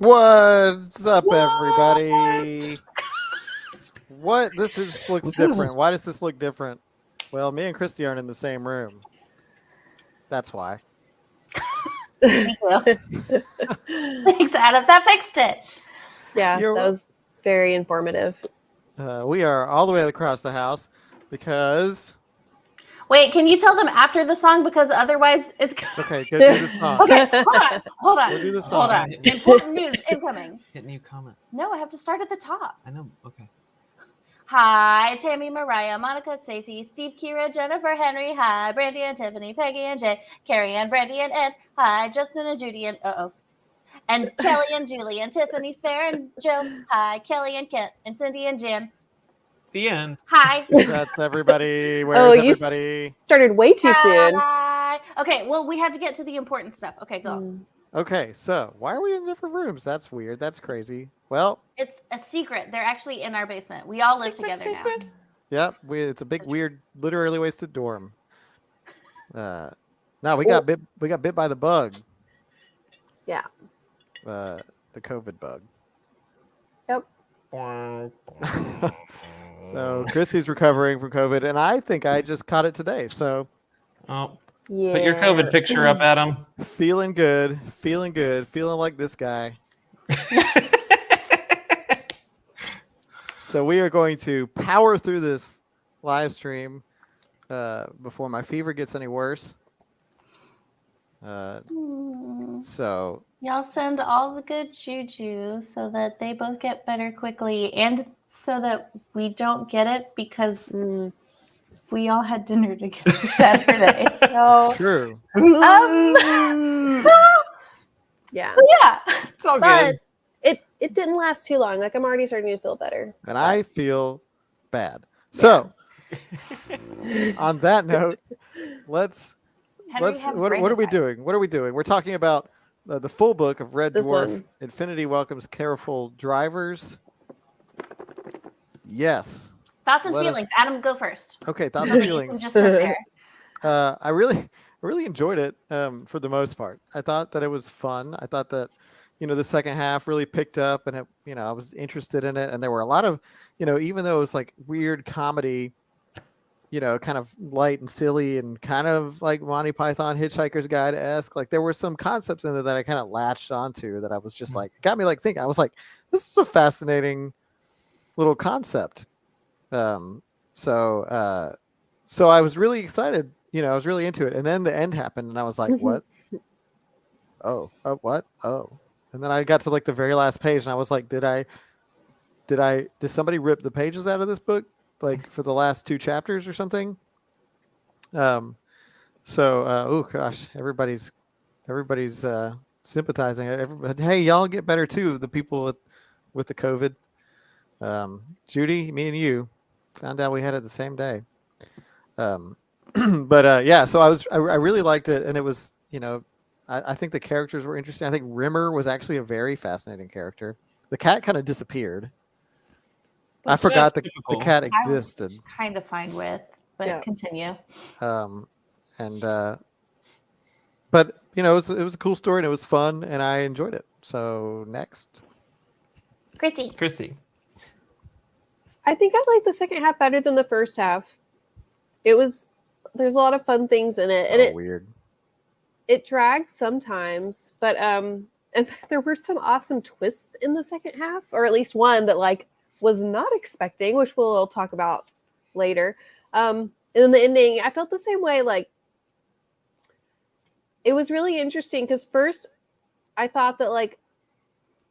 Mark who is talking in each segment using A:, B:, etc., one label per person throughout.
A: What's up, everybody? What? This looks different. Why does this look different? Well, me and Christy aren't in the same room. That's why.
B: Thank you. Thanks, Adam. That fixed it.
C: Yeah, that was very informative.
A: We are all the way across the house because...
B: Wait, can you tell them after the song? Because otherwise it's...
A: Okay, go do the song.
B: Okay, hold on.
A: We'll do the song.
B: Hold on. Important news incoming.
D: Hit new comment.
B: No, I have to start at the top.
D: I know. Okay.
B: Hi, Tammy, Mariah, Monica, Stacy, Steve, Kira, Jennifer, Henry. Hi, Brandy and Tiffany, Peggy and Jay, Carrie and Brandy and Ed. Hi, Justin and Judy and and Kelly and Julie and Tiffany, Spare and Joe. Hi, Kelly and Kent and Cindy and Jan.
D: The end.
B: Hi.
A: That's everybody. Where's everybody?
C: Started way too soon.
B: Hi. Okay, well, we have to get to the important stuff. Okay, go.
A: Okay, so why are we in different rooms? That's weird. That's crazy. Well,
B: it's a secret. They're actually in our basement. We all live together now.
A: Yep, it's a big, weird, literally wasted dorm. No, we got bit. We got bit by the bug.
C: Yeah.
A: The COVID bug.
C: Yep.
A: So Chrissy's recovering from COVID, and I think I just caught it today. So,
D: put your COVID picture up, Adam.
A: Feeling good, feeling like this guy. So we are going to power through this live stream before my fever gets any worse. So
B: y'all send all the good juju so that they both get better quickly, and so that we don't get it because we all had dinner together Saturday. So
A: true.
C: Yeah.
B: So yeah,
D: it's all good.
C: It didn't last too long. Like I'm already starting to feel better.
A: And I feel bad. So on that note, what are we doing? What are we doing? We're talking about the full book of Red Dwarf. Infinity Welcomes Careful Drivers. Yes.
B: Thoughts and feelings. Adam, go first.
A: Okay, thoughts and feelings.
B: You can just sit there.
A: I really enjoyed it for the most part. I thought that it was fun. I thought that, the second half really picked up, and I was interested in it. And there were a lot of, even though it was like weird comedy, kind of light and silly and kind of like Monty Python Hitchhiker's Guide-esque, like there were some concepts in there that I kind of latched onto that I was just like, it got me like thinking. I was like, this is a fascinating little concept. So I was really excited, I was really into it. And then the end happened and I was like, what? What? And then I got to like the very last page and I was like, did somebody rip the pages out of this book? Like for the last 2 chapters or something? Oh gosh, everybody's sympathizing. Hey, y'all get better too. The people with the COVID. Judy, me and you found out we had it the same day. Yeah, so I really liked it, and it was, I think the characters were interesting. I think Rimmer was actually a very fascinating character. The cat kind of disappeared. I forgot the cat existed.
B: I was kind of fine with, but continue.
A: But it was a cool story and it was fun and I enjoyed it. So next,
B: Christy.
C: I think I liked the second half better than the first half. There's a lot of fun things in it, and
A: weird.
C: It dragged sometimes, but and there were some awesome twists in the second half, or at least one that like was not expecting, which we'll talk about later. And then the ending, I felt the same way. Like it was really interesting because first I thought that like,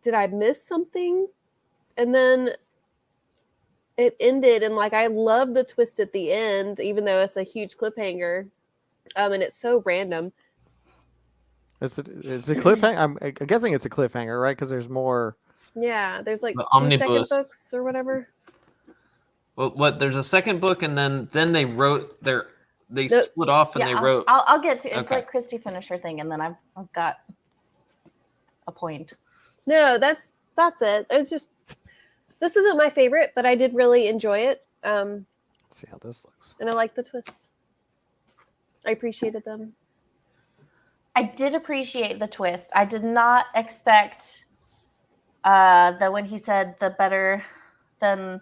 C: did I miss something? And then it ended, and like I love the twist at the end, even though it's a huge cliffhanger, and it's so random.
A: It's a cliffhanger. I'm guessing it's a cliffhanger, right? Because there's more.
C: Yeah, there's like
D: the
C: 2 second books or whatever.
D: Well, there's a second book, and then they wrote they split off and they wrote.
B: I'll get to let Christy finish her thing, and then I've got a point.
C: No, that's it. It's just this isn't my favorite, but I did really enjoy it.
A: Let's see how this looks.
C: And I like the twists. I appreciated them.
B: I did appreciate the twist. I did not expect that when he said the better than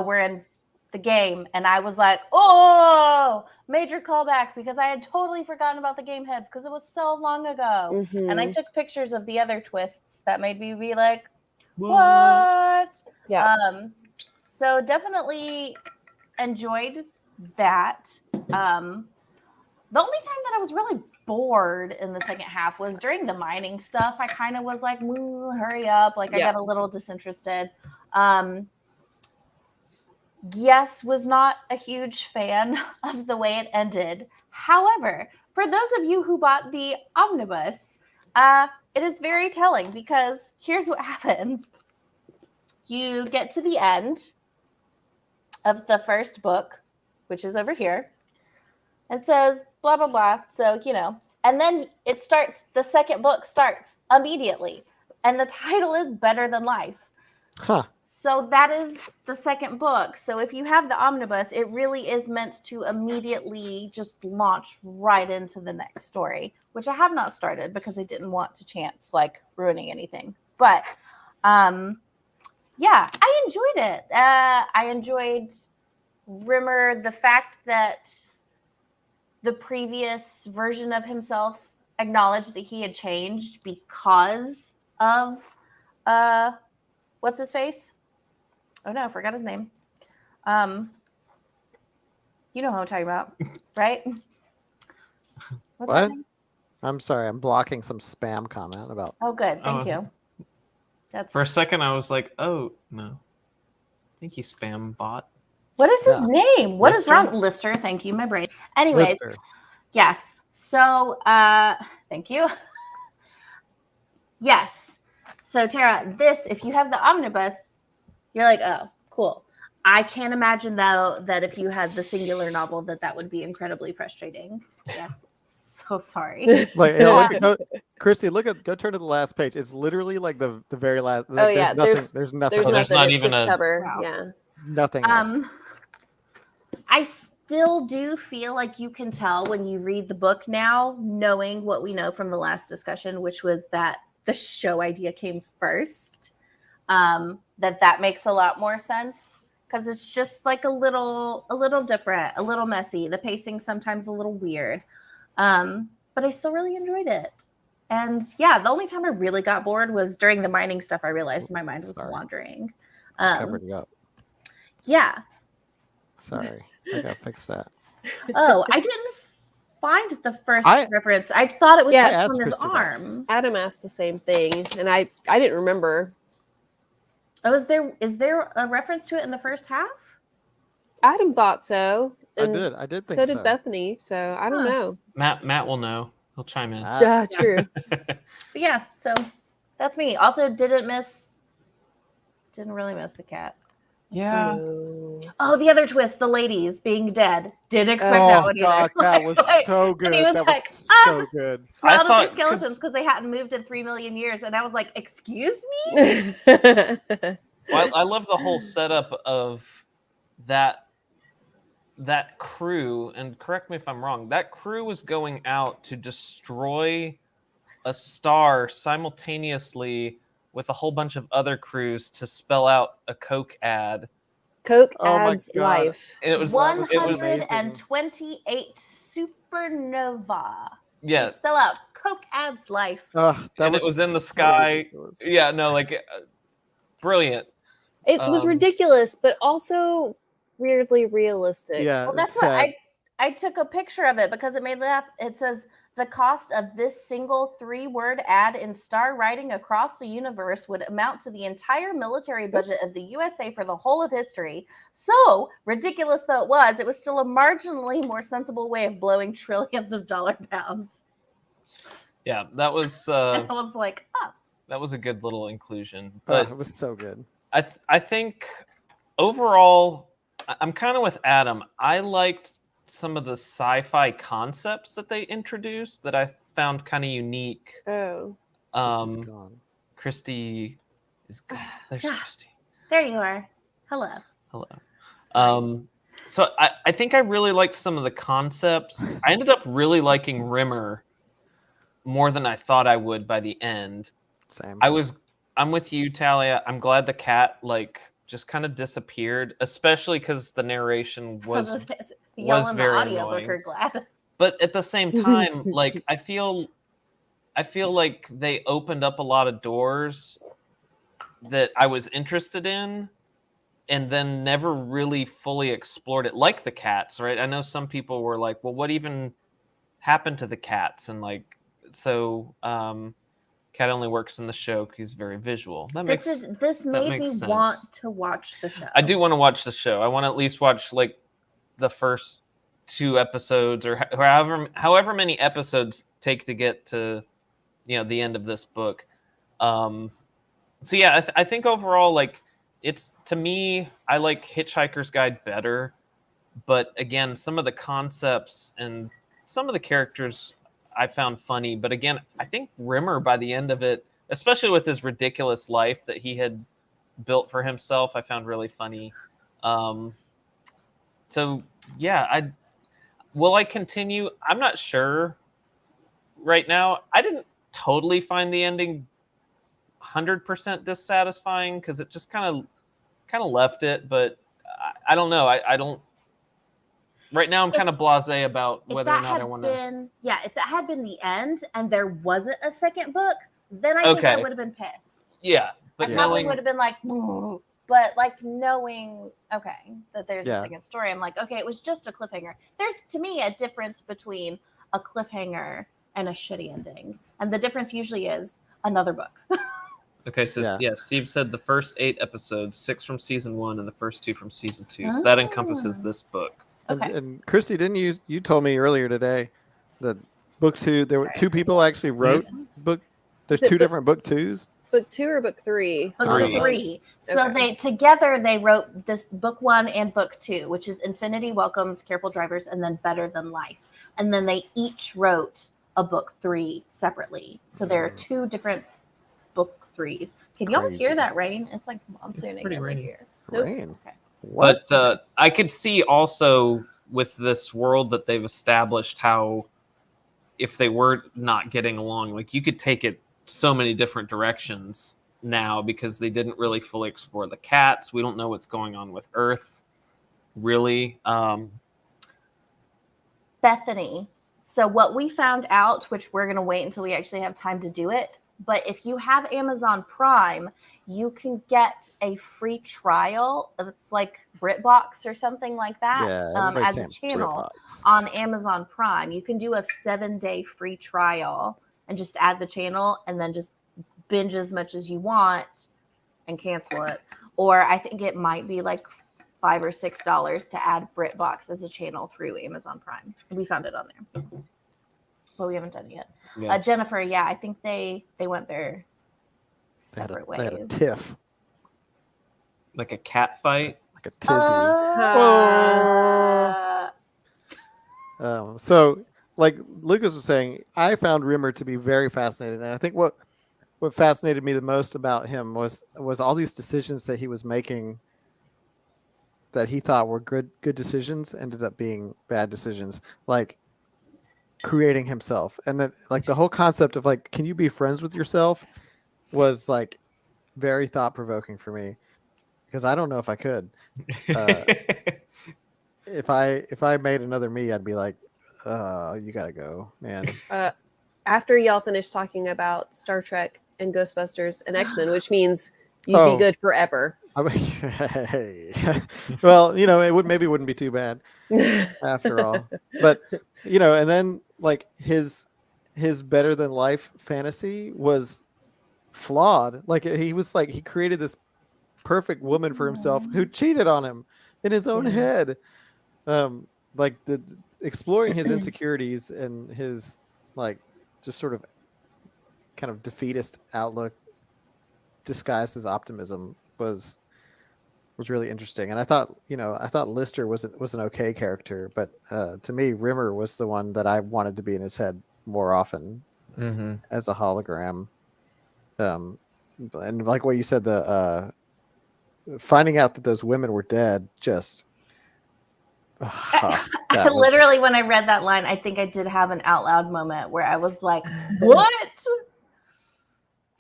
B: we're in the game, and I was like, oh, major callback, because I had totally forgotten about the game heads because it was so long ago. And I took pictures of the other twists that made me be like, what?
C: Yeah.
B: So definitely enjoyed that. The only time that I was really bored in the second half was during the mining stuff. I kind of was like, hurry up. Like, I got a little disinterested. Yes, was not a huge fan of the way it ended. However, for those of you who bought the omnibus, it is very telling because here's what happens. You get to the end of the first book, which is over here. It says blah, blah, blah. So, and then it starts, the second book starts immediately. And the title is Better Than Life.
A: Huh.
B: So that is the second book. So if you have the omnibus, it really is meant to immediately just launch right into the next story, which I have not started because I didn't want to chance like ruining anything. But yeah, I enjoyed it. I enjoyed Rimmer, the fact that the previous version of himself acknowledged that he had changed because of what's his face? Oh no, I forgot his name. You know who I'm talking about, right? What's
A: What?
B: his name?
A: I'm sorry, I'm blocking some spam comment about.
B: Oh, good. Thank you. That's
D: For a second, I was like, "Oh no, I think he's spam bot."
B: what is his name? What is
D: Lister?
B: wrong, Lister? Thank you, my brain. Anyways,
A: Lister.
B: yes. So, thank you. Yes. So, Tara, this, if you have the omnibus, you're like, oh, cool. I can't imagine, though, that if you had the singular novel, that would be incredibly frustrating. Yes. So sorry.
A: Like, go, Christy, go turn to the last page. It's literally like the very last.
C: Oh, yeah,
A: There's nothing.
C: There's
D: Oh,
C: nothing.
D: there's not
C: It's
D: even
C: just
D: a-
C: cover.
B: Wow.
C: Yeah.
A: Nothing else.
B: I still do feel like you can tell when you read the book now, knowing what we know from the last discussion, which was that the show idea came first. That makes a lot more sense because it's just like a little different, a little messy. The pacing sometimes a little weird, but I still really enjoyed it. And yeah, the only time I really got bored was during the mining stuff. I realized my mind was wandering.
A: Covered it up.
B: Yeah.
A: Sorry, I gotta fix that.
B: Oh, I didn't find the first
A: I
B: reference. I thought it was
C: Yeah,
B: just on his
A: Christy that.
B: arm.
C: Adam asked the same thing, and I didn't remember.
B: Oh, is there a reference to it in the first half?
C: Adam thought so. And
A: I did think
C: so
A: so.
C: did Bethany. So I don't know.
D: Matt will know. He'll chime in.
C: Yeah, true.
B: But yeah, so that's me. Also, didn't really miss the cat.
D: Yeah.
C: No.
B: Oh, the other twist, the ladies being dead. Didn't expect that
A: Oh
B: one
A: God,
B: either.
A: that was so good.
B: And he was
A: That
B: like,
A: was
B: "Ah,
A: so good.
B: Smiled at their
D: thought-
B: skeletons because they hadn't moved in 3 million years. And I was like, excuse me?
D: Well, I love the whole setup of that crew, and correct me if I'm wrong, that crew was going out to destroy a star simultaneously with a whole bunch of other crews to spell out a Coke ad.
C: Coke
A: Oh my
C: adds
A: God.
C: life.
D: And it was
B: 128 supernova.
D: Yeah.
B: To spell out Coke adds life.
A: That
D: and it was in the
A: so
D: sky.
A: ridiculous.
D: Yeah, no, like brilliant.
C: It was ridiculous, but also weirdly realistic.
A: Yeah,
B: Well, that's
A: it's
B: what
A: sad.
B: I took a picture of it because it made me laugh. It says the cost of this single 3-word ad in star writing across the universe would amount to the entire military budget of the USA for the whole of history. So ridiculous though it was still a marginally more sensible way of blowing trillions of dollar pounds.
D: Yeah, that was
B: And I was like, oh.
D: that was a good little inclusion. But
A: It was so good.
D: I think overall, I'm kind of with Adam. I liked some of the sci-fi concepts that they introduced that I found kind of unique.
C: Oh.
A: It's just gone.
D: Christy is gone. There's Christy.
B: There you are. Hello.
D: Hello. So I think I really liked some of the concepts. I ended up really liking Rimmer more than I thought I would by the end.
A: Same.
D: I was I'm with you, Talia. I'm glad the cat like just kind of disappeared, especially because the narration was
B: Y'all in the
D: very
B: audiobook
D: annoying.
B: are glad.
D: But at the same time, like I feel like they opened up a lot of doors that I was interested in and then never really fully explored it, like the cats, right? I know some people were like, well, what even happened to the cats? And like, so Cat only works in the show because he's very visual.
B: This made me
D: makes sense.
B: want to watch the show.
D: I do want to watch the show. I want to at least watch like the first 2 episodes or however many episodes take to get to the end of this book. So yeah, I think overall, like, it's, to me, I like Hitchhiker's Guide better, but again, some of the concepts and some of the characters I found funny. But again, I think Rimmer, by the end of it, especially with his ridiculous life that he had built for himself, I found really funny. So yeah, will I continue? I'm not sure right now. I didn't totally find the ending 100% dissatisfying because it just kind of left it, but I don't know. I don't. Right now, I'm kind of blasé about whether or not I want to.
B: Yeah, if that had been the end and there wasn't a second book, then I think I would have been pissed.
D: Yeah, but
B: I probably would have been like, but like knowing, okay, that there's a second story, I'm like, okay, it was just a cliffhanger. There's, to me, a difference between a cliffhanger and a shitty ending, and the difference usually is another book.
D: Okay, so yeah, Steve said the first 8 episodes, 6 from season 1 and the first 2 from season 2. So that encompasses this book.
B: Okay.
A: And Christy, didn't you told me earlier today that book 2, there were 2 people actually wrote book. There's 2 different book 2s.
C: Book 2 or book 3?
B: Book 3. So they wrote this book 1 and book 2, which is Infinity Welcomes, Careful Drivers, and then Better Than Life. And then they each wrote a book 3 separately. So there are 2 different book 3s. Can y'all hear that rain? It's like monsooning over here.
A: Rain.
B: Okay.
A: What?
D: But I could see also with this world that they've established how if they were not getting along, like you could take it so many different directions now because they didn't really fully explore the cats. We don't know what's going on with Earth, really.
B: Bethany. So what we found out, which we're going to wait until we actually have time to do it, but if you have Amazon Prime, you can get a free trial. It's like BritBox or something like that, as a channel on Amazon Prime. You can do a 7-day free trial and just add the channel and then just binge as much as you want and cancel it. Or I think it might be like $5 or $6 to add BritBox as a channel through Amazon Prime. We found it on there, but we haven't done it yet. Yeah. Jennifer, I think they went their separate ways.
A: They had a tiff.
D: Like a cat fight?
A: Like a tizzy. So, like Lucas was saying, I found Rimmer to be very fascinating. And I think what fascinated me the most about him was all these decisions that he was making that he thought were good decisions ended up being bad decisions. Like creating himself, and then like the whole concept of like, can you be friends with yourself, was like very thought provoking for me because I don't know if I could. If I made another me, I'd be like, you gotta go, man.
C: After y'all finish talking about Star Trek and Ghostbusters and X-Men, which means you'd be good forever.
A: I mean, hey. Well, it wouldn't be too bad after all. But and then like his better than life fantasy was flawed. Like he was like, he created this perfect woman for himself who cheated on him in his own head. Like exploring his insecurities and his like just sort of kind of defeatist outlook disguised as optimism was really interesting. And I thought Lister was an okay character, but to me, Rimmer was the one that I wanted to be in his head more often as a hologram. And like what you said, the finding out that those women were dead, just
B: I literally, when I read that line, I think I did have an out loud moment where I was like, what?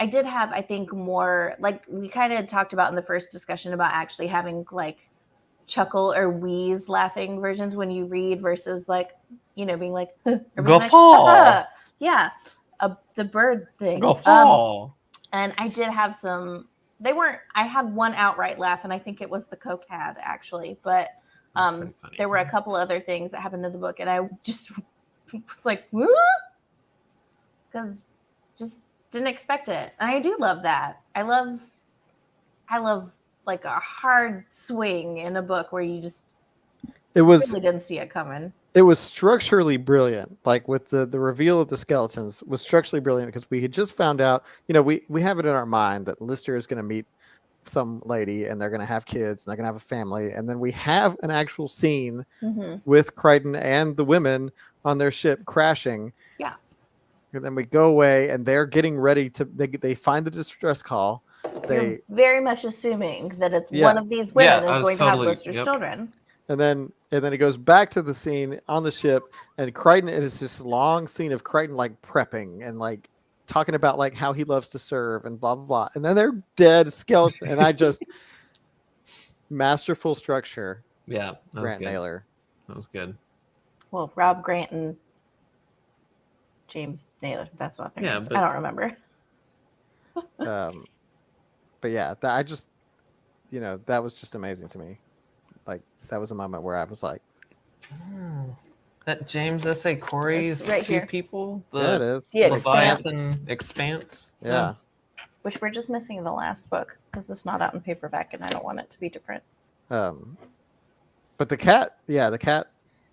B: I did have, I think, more like we kind of talked about in the first discussion about actually having like chuckle or wheeze laughing versions when you read versus like, being like, or being like,
D: Guffaw.
B: yeah, the bird thing.
D: Guffaw.
B: And I did have some, I had one outright laugh, and I think it was the Coke ad actually, but
D: That's pretty funny.
B: there were a couple other things that happened in the book, and I just was like, because just didn't expect it. And I do love that. I love like a hard swing in a book where you just really didn't see it coming.
A: It was structurally brilliant. Like with the reveal of the skeletons was structurally brilliant because we had just found out, we have it in our mind that Lister is going to meet some lady and they're going to have kids and they're going to have a family. And then we have an actual scene with Crichton and the women on their ship crashing.
B: Yeah.
A: And then we go away and they're getting ready they find the distress call.
B: You're very much assuming that it's one of these women is going to have Lister's children.
A: And then it goes back to the scene on the ship, and Crichton, it is this long scene of Crichton like prepping and like talking about like how he loves to serve and blah blah blah. And then they're dead skeleton, and I just masterful structure.
D: Yeah,
A: Grant Naylor.
D: That was good.
B: Well, Rob Grant and James Naylor. That's not their names. I don't remember.
A: But yeah, I just, that was just amazing to me. Like that was a moment where I was like,
D: that James S.A. Corey's
B: right
D: two
B: here.
D: people.
A: Yeah, it is.
B: Yeah,
D: Leviathan Expanse.
A: Yeah.
B: Which we're just missing in the last book because it's not out in paperback, and I don't want it to be different.
A: But the cat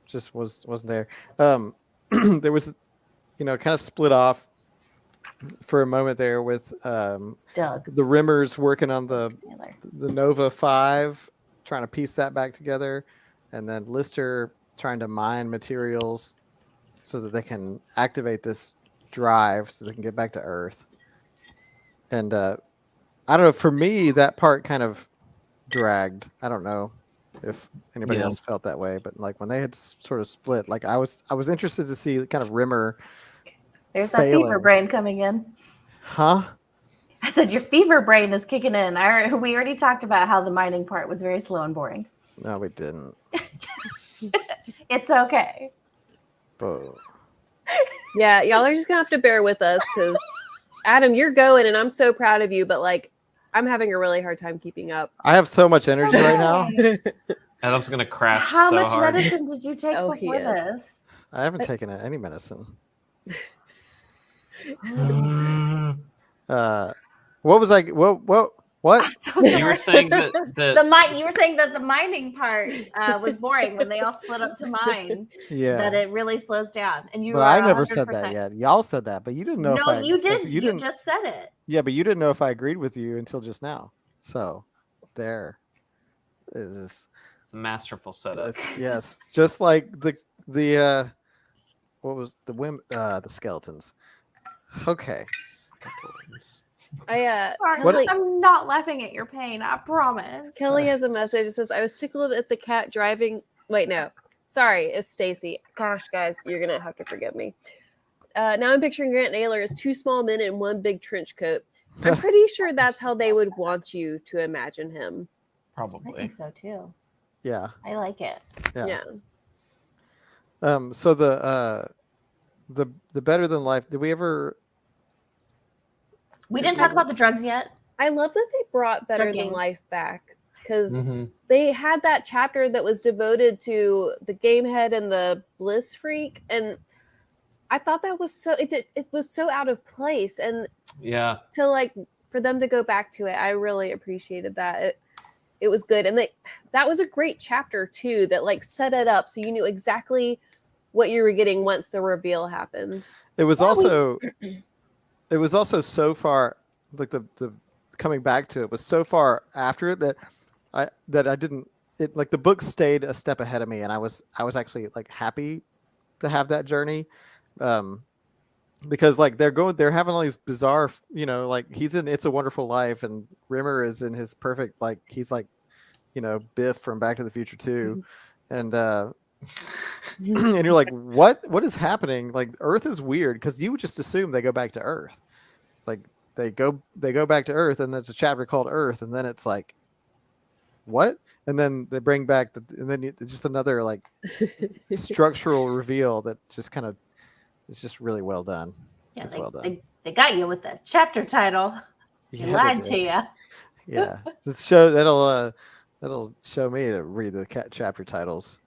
A: just wasn't there. There was, kind of split off for a moment there with
B: Doug,
A: the Rimmers working on the Nova 5, trying to piece that back together, and then Lister trying to mine materials so that they can activate this drive so they can get back to Earth. And I don't know, for me that part kind of dragged. I don't know if anybody else felt that way, but like when they had sort of split, like I was interested to see kind of Rimmer.
B: There's that fever brain coming in.
A: Huh?
B: I said your fever brain is kicking in. We already talked about how the mining part was very slow and boring.
A: No, we didn't.
B: It's okay.
A: But...
C: Yeah, y'all are just gonna have to bear with us because Adam, you're going, and I'm so proud of you. But like, I'm having a really hard time keeping up.
A: I have so much energy right now.
D: Adam's gonna crash.
B: How much
D: hard.
B: medicine did you take before this?
A: I haven't taken any medicine. What was like? What?
D: You were saying that
B: you were saying that the mining part was boring when they all split up to mine.
A: Yeah,
B: that it really slows down. And you.
A: But I never said that yet. Y'all said that, but you didn't know.
B: No, you did. You just said it.
A: Yeah, but you didn't know if I agreed with you until just now. So, there is.
D: It's a masterful setup.
A: Yes, just like the what was the the skeletons. Okay.
C: Kelly,
B: I'm not laughing at your pain. I promise.
C: Kelly has a message. It says, "I was tickled at the cat driving." Wait, no, sorry, it's Stacy. Gosh, guys, you're gonna have to forgive me. Now I'm picturing Grant Naylor as 2 small men in 1 big trench coat. I'm pretty sure that's how they would want you to imagine him.
D: Probably.
B: I think so too.
A: Yeah.
B: I like it.
C: Yeah.
A: So the better than life. Did we ever?
B: We didn't talk about the drugs yet.
C: I love that they brought Better Than Life back because they had that chapter that was devoted to the game head and the bliss freak, and I thought that was so it was so out of place, and to like for them to go back to it, I really appreciated that. It was good, and that was a great chapter too that like set it up so you knew exactly what you were getting once the reveal happened.
A: It was also so far like the coming back to it was so far after it that I didn't like the book stayed a step ahead of me, and I was actually like happy to have that journey, because like they're having all these bizarre, like he's in It's a Wonderful Life and Rimmer is in his perfect, like he's like, Biff from Back to the Future 2, and and you're like, what is happening? Like Earth is weird because you would just assume they go back to Earth, like they go back to Earth, and there's a chapter called Earth, and then it's like, what? And then they bring back and then just another like structural reveal that just kind of is just really well done.
B: Yeah,
A: It's well done.
B: they got you with the chapter title. They
A: Yeah, they
B: lied
A: did.
B: to you.
A: Yeah, that'll show me to read the chapter titles.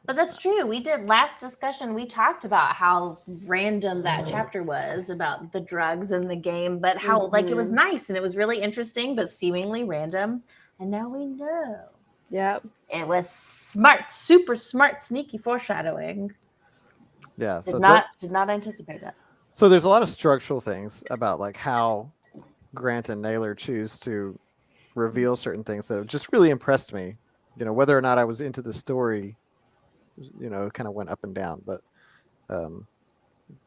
B: But that's true. We did last discussion. We talked about how random that chapter was about the drugs and the game, but how like it was nice and it was really interesting, but seemingly random. And now we know.
C: Yeah.
B: It was smart, super smart, sneaky foreshadowing.
A: Yeah,
B: Did not anticipate it.
A: So there's a lot of structural things about like how Grant and Naylor choose to reveal certain things that have just really impressed me. You know, whether or not I was into the story, you know, kind of went up and down, but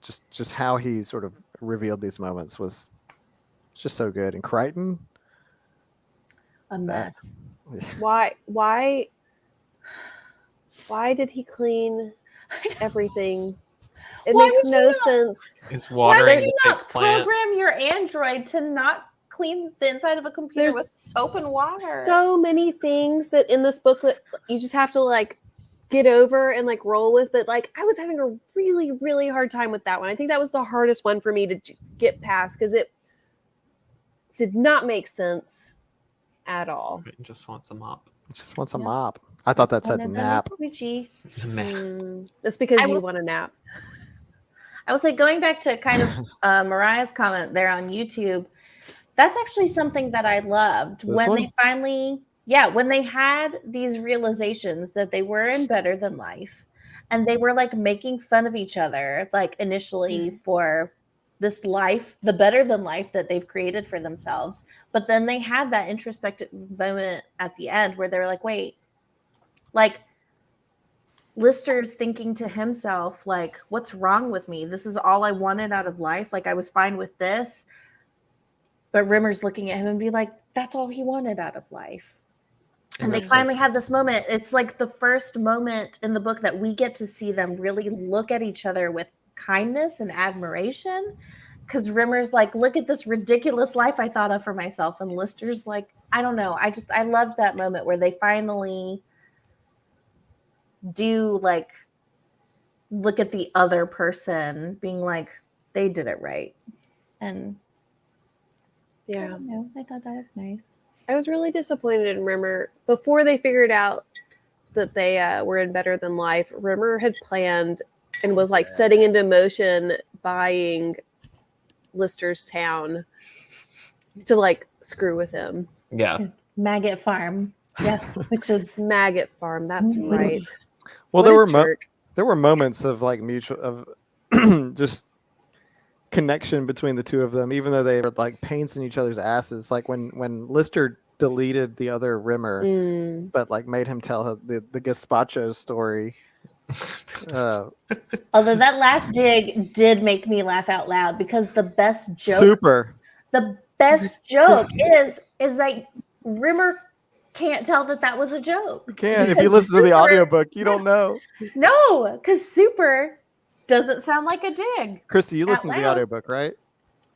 A: just how he sort of revealed these moments was just so good. And Crichton,
B: A mess.
C: Why did he clean everything? It
B: Why
C: makes
B: would
C: no
B: you not-
C: sense.
D: It's
B: Why
D: watering
B: would you
D: the
B: not
D: fake plants.
B: program your Android to not clean the inside of a computer
C: There's
B: with soap and water?
C: So many things that in this book that you just have to like get over and like roll with, but like I was having a really, really hard time with that one. I think that was the hardest one for me to get past because it did not make sense at all.
D: It just wants a mop.
A: it just wants a
B: Yeah.
A: mop. I thought that said
B: Wanted them
A: nap.
B: squishy.
C: That's because
B: I
C: you
B: will-
C: want a nap.
B: I will say, going back to kind of Mariah's comment there on YouTube, that's actually something that I loved
A: This
B: when
A: one?
B: they finally, when they had these realizations that they were in better than life, and they were like making fun of each other, like initially for this life, the better than life that they've created for themselves. But then they had that introspective moment at the end where they're like, wait, like Lister's thinking to himself, like, what's wrong with me? This is all I wanted out of life. Like, I was fine with this. But Rimmer's looking at him and be like, that's all he wanted out of life. And they
D: that's
B: finally had this moment. It's like the first moment in the book that we get to see them really look at each other with kindness and admiration. Because Rimmer's like, look at this ridiculous life I thought of for myself. And Lister's like, I don't know. I loved that moment where they finally do like look at the other person being like, they did it right. And I
C: Yeah.
B: don't know, I thought that was nice.
C: I was really disappointed in Rimmer. Before they figured out that they were in better than life, Rimmer had planned and was like setting into motion buying Lister's town to like screw with him.
D: Yeah.
B: Maggot Farm. Yeah, which is
C: Maggot Farm, that's right.
A: Well,
C: What
A: there
C: a
A: were
C: jerk.
A: there were moments of like mutual of just connection between the two of them, even though they were like pains in each other's asses. Like when Lister deleted the other Rimmer, but like made him tell her the gazpacho story.
B: although that last dig did make me laugh out loud because the best joke
A: Super.
B: the best joke is that Rimmer can't tell that was a joke.
A: You can if you
B: Because
A: listen to the
B: Super-
A: audiobook, you don't know.
B: No, because Super doesn't sound like a dig.
A: Christy, you
B: Out
A: listened to the
B: loud.
A: audiobook, right?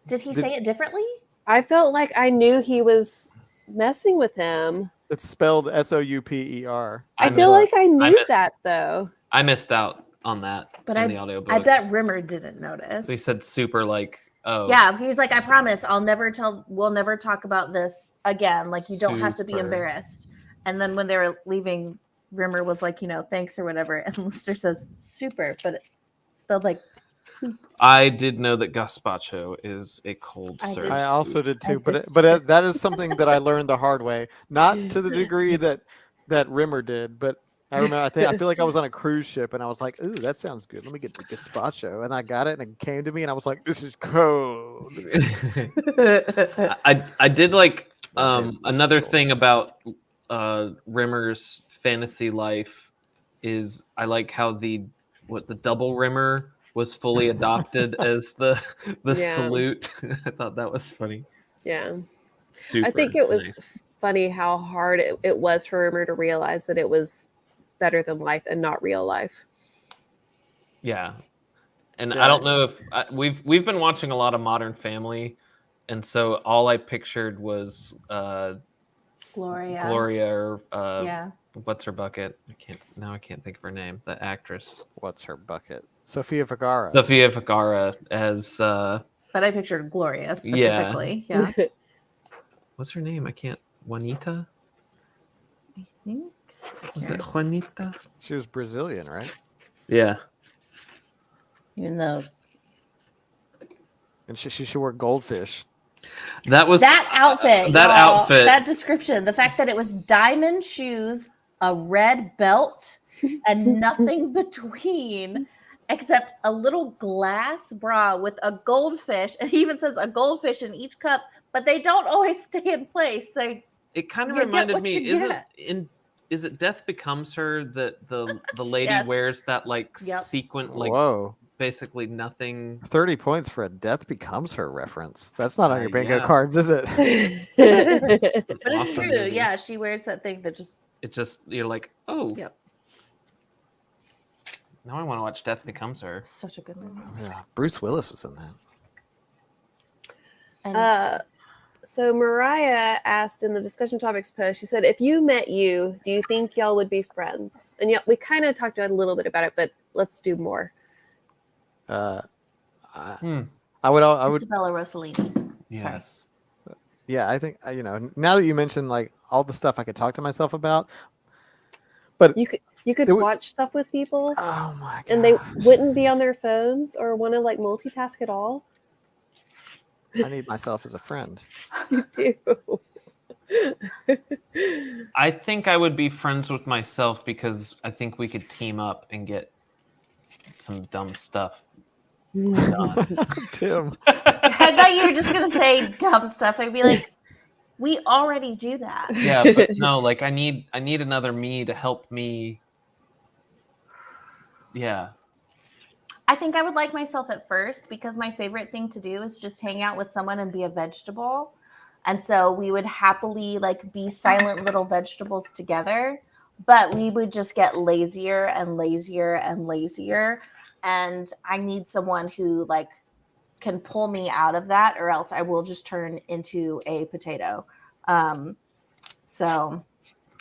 B: Did he
A: Did-
B: say it differently?
C: I felt like I knew he was messing with him.
A: It's spelled Souper.
C: I
D: I
C: feel
D: missed-
C: like I knew
D: missed-
C: that though.
D: I missed out on that
B: But
D: in the audiobook.
B: I bet Rimmer didn't notice.
D: So he said super like, oh.
B: Yeah, he was like, I promise we'll never talk about this again. Like, you don't have to be
D: Super.
B: embarrassed. And then when they were leaving, Rimmer was like, thanks or whatever. And Lister says super, but it's spelled like soup.
D: I did know that gazpacho is a cold
B: I
D: serve.
B: did.
A: I also did too,
B: did
A: but that is something that I learned the hard way. Not to the degree that Rimmer did, but I remember. I feel like I was on a cruise ship and I was like, "Ooh, that sounds good. Let me get the gazpacho." And I got it, and it came to me, and I was like, "This is cold."
D: I did like
A: That is
D: another
A: cool.
D: thing about Rimmer's fantasy life is I like how the double Rimmer was fully adopted as the
C: Yeah.
D: salute. I thought that was funny.
C: Yeah.
D: Super.
C: I think it was
D: nice.
C: funny how hard it was for Rimmer to realize that it was better than life and not real life.
D: Yeah. And
A: Yeah.
D: I don't know if we've been watching a lot of Modern Family, and so all I pictured was
B: Gloria.
D: Gloria or
B: Yeah.
D: what's her bucket? I can't think of her name. The actress.
A: What's her bucket? Sofia Vergara.
D: Sofia Vergara as
B: But I pictured Gloria
D: Yeah.
B: specifically. Yeah.
D: what's her name? I can't. Juanita?
B: I think.
D: Was it Juanita?
A: She was Brazilian, right?
D: Yeah.
B: Even though
A: And she wore goldfish.
D: That was
B: that outfit,
D: that
B: y'all,
D: outfit.
B: that description, the fact that it was diamond shoes, a red belt, and nothing between except a little glass bra with a goldfish. It even says a goldfish in each cup, but they don't always stay in place. So
D: It kind of
B: you get
D: reminded
B: what
D: me.
B: you get.
D: Is it Death Becomes Her that the lady
B: Yes.
D: wears that like
B: Yep.
D: sequin, like
A: Whoa.
D: basically nothing.
A: 30 points for a Death Becomes Her reference. That's not on your bingo
D: Yeah.
A: cards, is it?
B: But it's
D: Awesome
B: true.
D: movie.
B: Yeah, she wears that thing that just
D: It just you're like, oh.
B: Yep.
D: Now I want to watch Death Becomes Her.
B: such a good movie.
A: Yeah. Bruce Willis was in that.
B: And
C: So Mariah asked in the discussion topics post, she said, if you met you, do you think y'all would be friends? And yeah, we kind of talked a little bit about it, but let's do more.
A: I
D: Hmm.
A: would
B: Isabella Rossellini.
D: Yes.
A: yeah, I think now that you mentioned like all the stuff I could talk to myself about, but
C: You could
A: It would-
C: watch stuff with people
A: oh my god.
C: and they wouldn't be on their phones or want to like multitask at all.
A: I need myself as a friend.
C: You do.
D: I think I would be friends with myself because I think we could team up and get some dumb stuff done.
A: Tim.
B: I thought you were just gonna say dumb stuff. I'd be like, we already do that.
D: Yeah, but no, like I need another me to help me. Yeah.
B: I think I would like myself at first because my favorite thing to do is just hang out with someone and be a vegetable. And so we would happily like be silent little vegetables together, but we would just get lazier and lazier and lazier. And I need someone who like can pull me out of that, or else I will just turn into a potato. So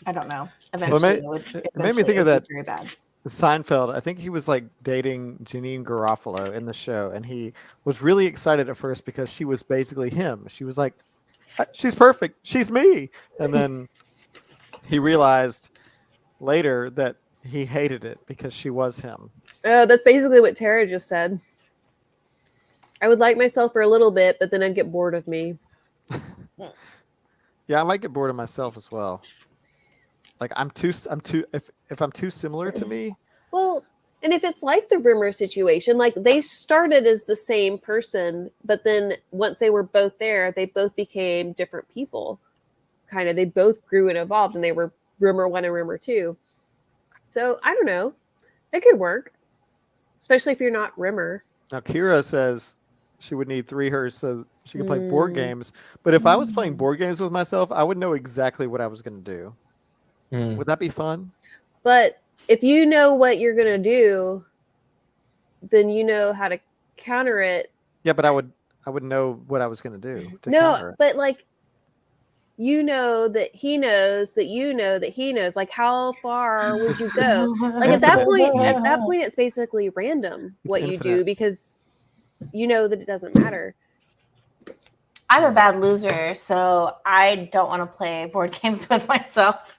B: I don't know. Eventually,
A: it made me think of that.
B: Very bad.
A: Seinfeld, I think he was like dating Janine Garofalo in the show, and he was really excited at first because she was basically him. She was like, she's perfect, she's me. And then he realized later that he hated it because she was him.
C: Oh, that's basically what Tara just said. I would like myself for a little bit, but then I'd get bored of me.
A: Yeah, I might get bored of myself as well. Like if I'm too similar to me.
C: Well, and if it's like the Rimmer situation, like they started as the same person, but then once they were both there, they both became different people. Kind of, they both grew and evolved, and they were Rimmer 1 and Rimmer 2. So I don't know. It could work, especially if you're not Rimmer.
A: Now Kira says she would need 3 hers so she can play board games. But if I was playing board games with myself, I would know exactly what I was going to do. Would that be fun?
C: But if you know what you're going to do, then you know how to counter it.
A: Yeah, but I would know what I was going to do to counter
C: No,
A: it.
C: but like, you know that he knows that you know that he knows. Like, how far would you go? Like at that point, it's basically random what you do
A: infinite.
C: because you know that it doesn't matter.
B: I'm a bad loser, so I don't want to play board games with myself.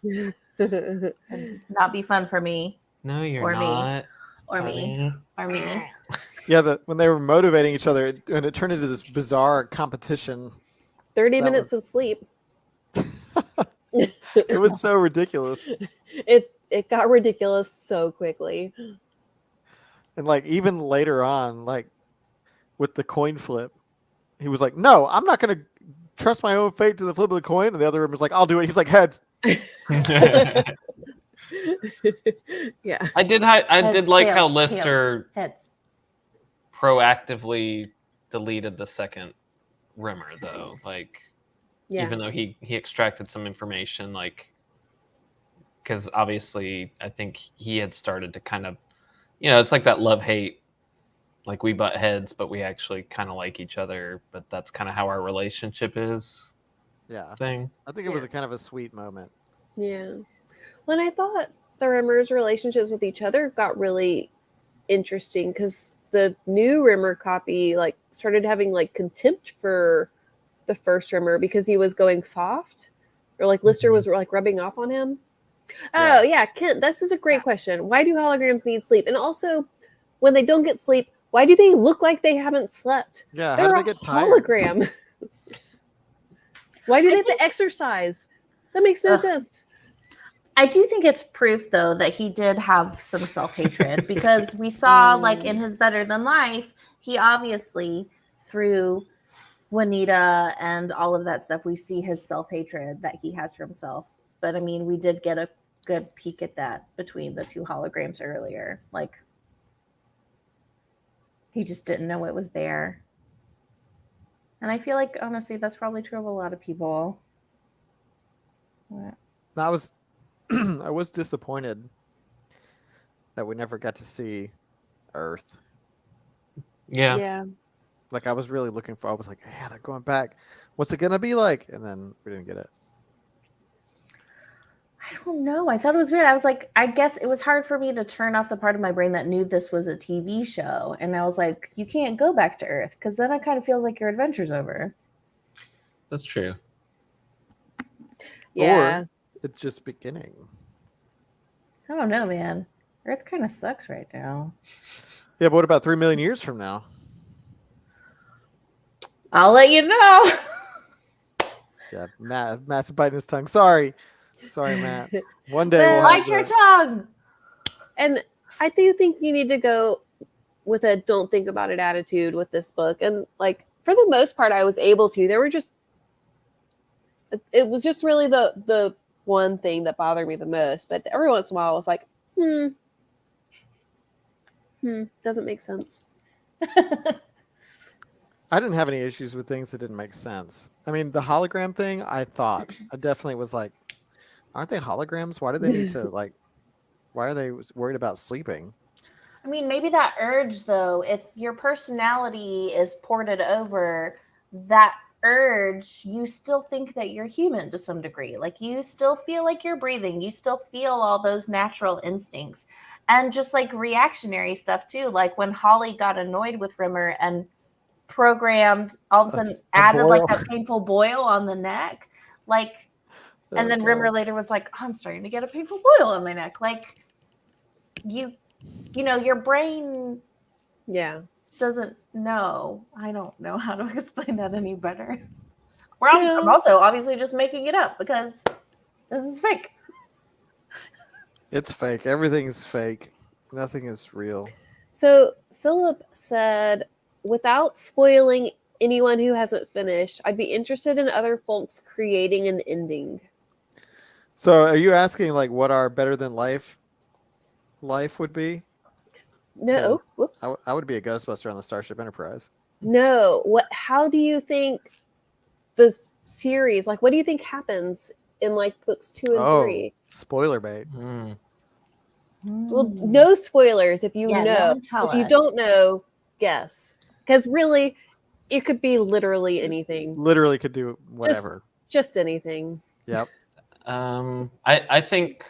B: It'd not be fun for me,
D: No, you're
B: Or me.
D: not.
B: or me, or me.
A: Yeah, when they were motivating each other, and it turned into this bizarre competition.
C: 30
A: That
C: minutes
A: was-
C: of sleep.
A: It was so ridiculous.
C: It got ridiculous so quickly.
A: And like even later on, like with the coin flip, he was like, "No, I'm not going to trust my own fate to the flip of the coin." And the other room was like, "I'll do it." He's like, "Heads."
C: Yeah.
D: I did
B: Heads,
D: like
B: tails,
D: how
B: tails.
D: Lister
B: Heads.
D: proactively deleted the second Rimmer, though. Like,
C: Yeah.
D: even though he extracted some information, like, because obviously I think he had started to kind of, it's like that love-hate like we butt heads, but we actually kind of like each other. But that's kind of how our relationship is.
A: Yeah,
D: Thing.
A: I think it was a kind of a sweet moment.
C: Yeah. When I thought the Rimmers' relationships with each other got really interesting because the new Rimmer copy like started having like contempt for the first Rimmer because he was going soft, or like Lister was like rubbing off on him.
A: Yeah.
C: Oh yeah, Kent, this is a great question. Why do holograms need sleep? And also, when they don't get sleep, why do they look like they haven't slept?
A: Yeah, how
C: They're
A: do
C: a
A: they get tired?
C: hologram. Why do they have
B: think-
C: to exercise? That makes no sense.
B: I do think it's proof, though, that he did have some self-hatred because we saw, like, in his Better Than Life, he obviously, through Juanita and all of that stuff, we see his self-hatred that he has for himself. But, I mean, we did get a good peek at that between the two holograms earlier. Like, he just didn't know it was there. And I feel like, honestly, that's probably true of a lot of people. What?
A: I was I was disappointed that we never got to see Earth.
D: Yeah.
A: Like I was really looking for. I was like, yeah, they're going back. What's it gonna be like? And then we didn't get it.
B: I don't know. I thought it was weird. I was like, I guess it was hard for me to turn off the part of my brain that knew this was a TV show. And I was like, you can't go back to Earth because then it kind of feels like your adventure's over.
D: That's true.
C: Yeah.
A: Or it's just beginning.
B: I don't know, man. Earth kind of sucks right now.
A: Yeah, but what about 3 million years from now?
B: I'll let you know.
A: Yeah, Matt's biting his tongue. Sorry, Matt. One day we'll
B: Bite
A: have
B: your
A: the-
B: tongue.
C: And I do think you need to go with a don't think about it attitude with this book. And like for the most part, I was able to. There were just it was just really the one thing that bothered me the most. But every once in a while I was like, doesn't make sense.
A: I didn't have any issues with things that didn't make sense. I mean, the hologram thing, I definitely was like, aren't they holograms? Why do they need to like? Why are they worried about sleeping?
B: I mean, maybe that urge, though, if your personality is ported over, that urge, you still think that you're human to some degree. Like, you still feel like you're breathing. You still feel all those natural instincts. And just like reactionary stuff, too. Like when Holly got annoyed with Rimmer and programmed, all of a sudden added like that painful boil on the neck. Like, and then Rimmer later was like, oh, I'm starting to get a painful boil on my neck. Like, you know, your brain doesn't know. I don't know how to explain that any better. I'm also obviously just making it up because this is fake.
A: It's fake. Everything's fake. Nothing is real.
C: So Philip said, without spoiling anyone who hasn't finished, I'd be interested in other folks creating an ending.
A: So are you asking like what our Better Than Life would be?
C: No, whoops.
A: I would be a Ghostbuster on the Starship Enterprise.
C: No, how do you think the series, like what do you think happens in like books 2 and 3?
A: Spoiler bait.
C: Well, no spoilers if you know.
B: No,
C: if you don't know, guess. Because really, it could be literally anything.
A: Literally could do whatever.
C: Just anything.
A: Yep.
D: I think.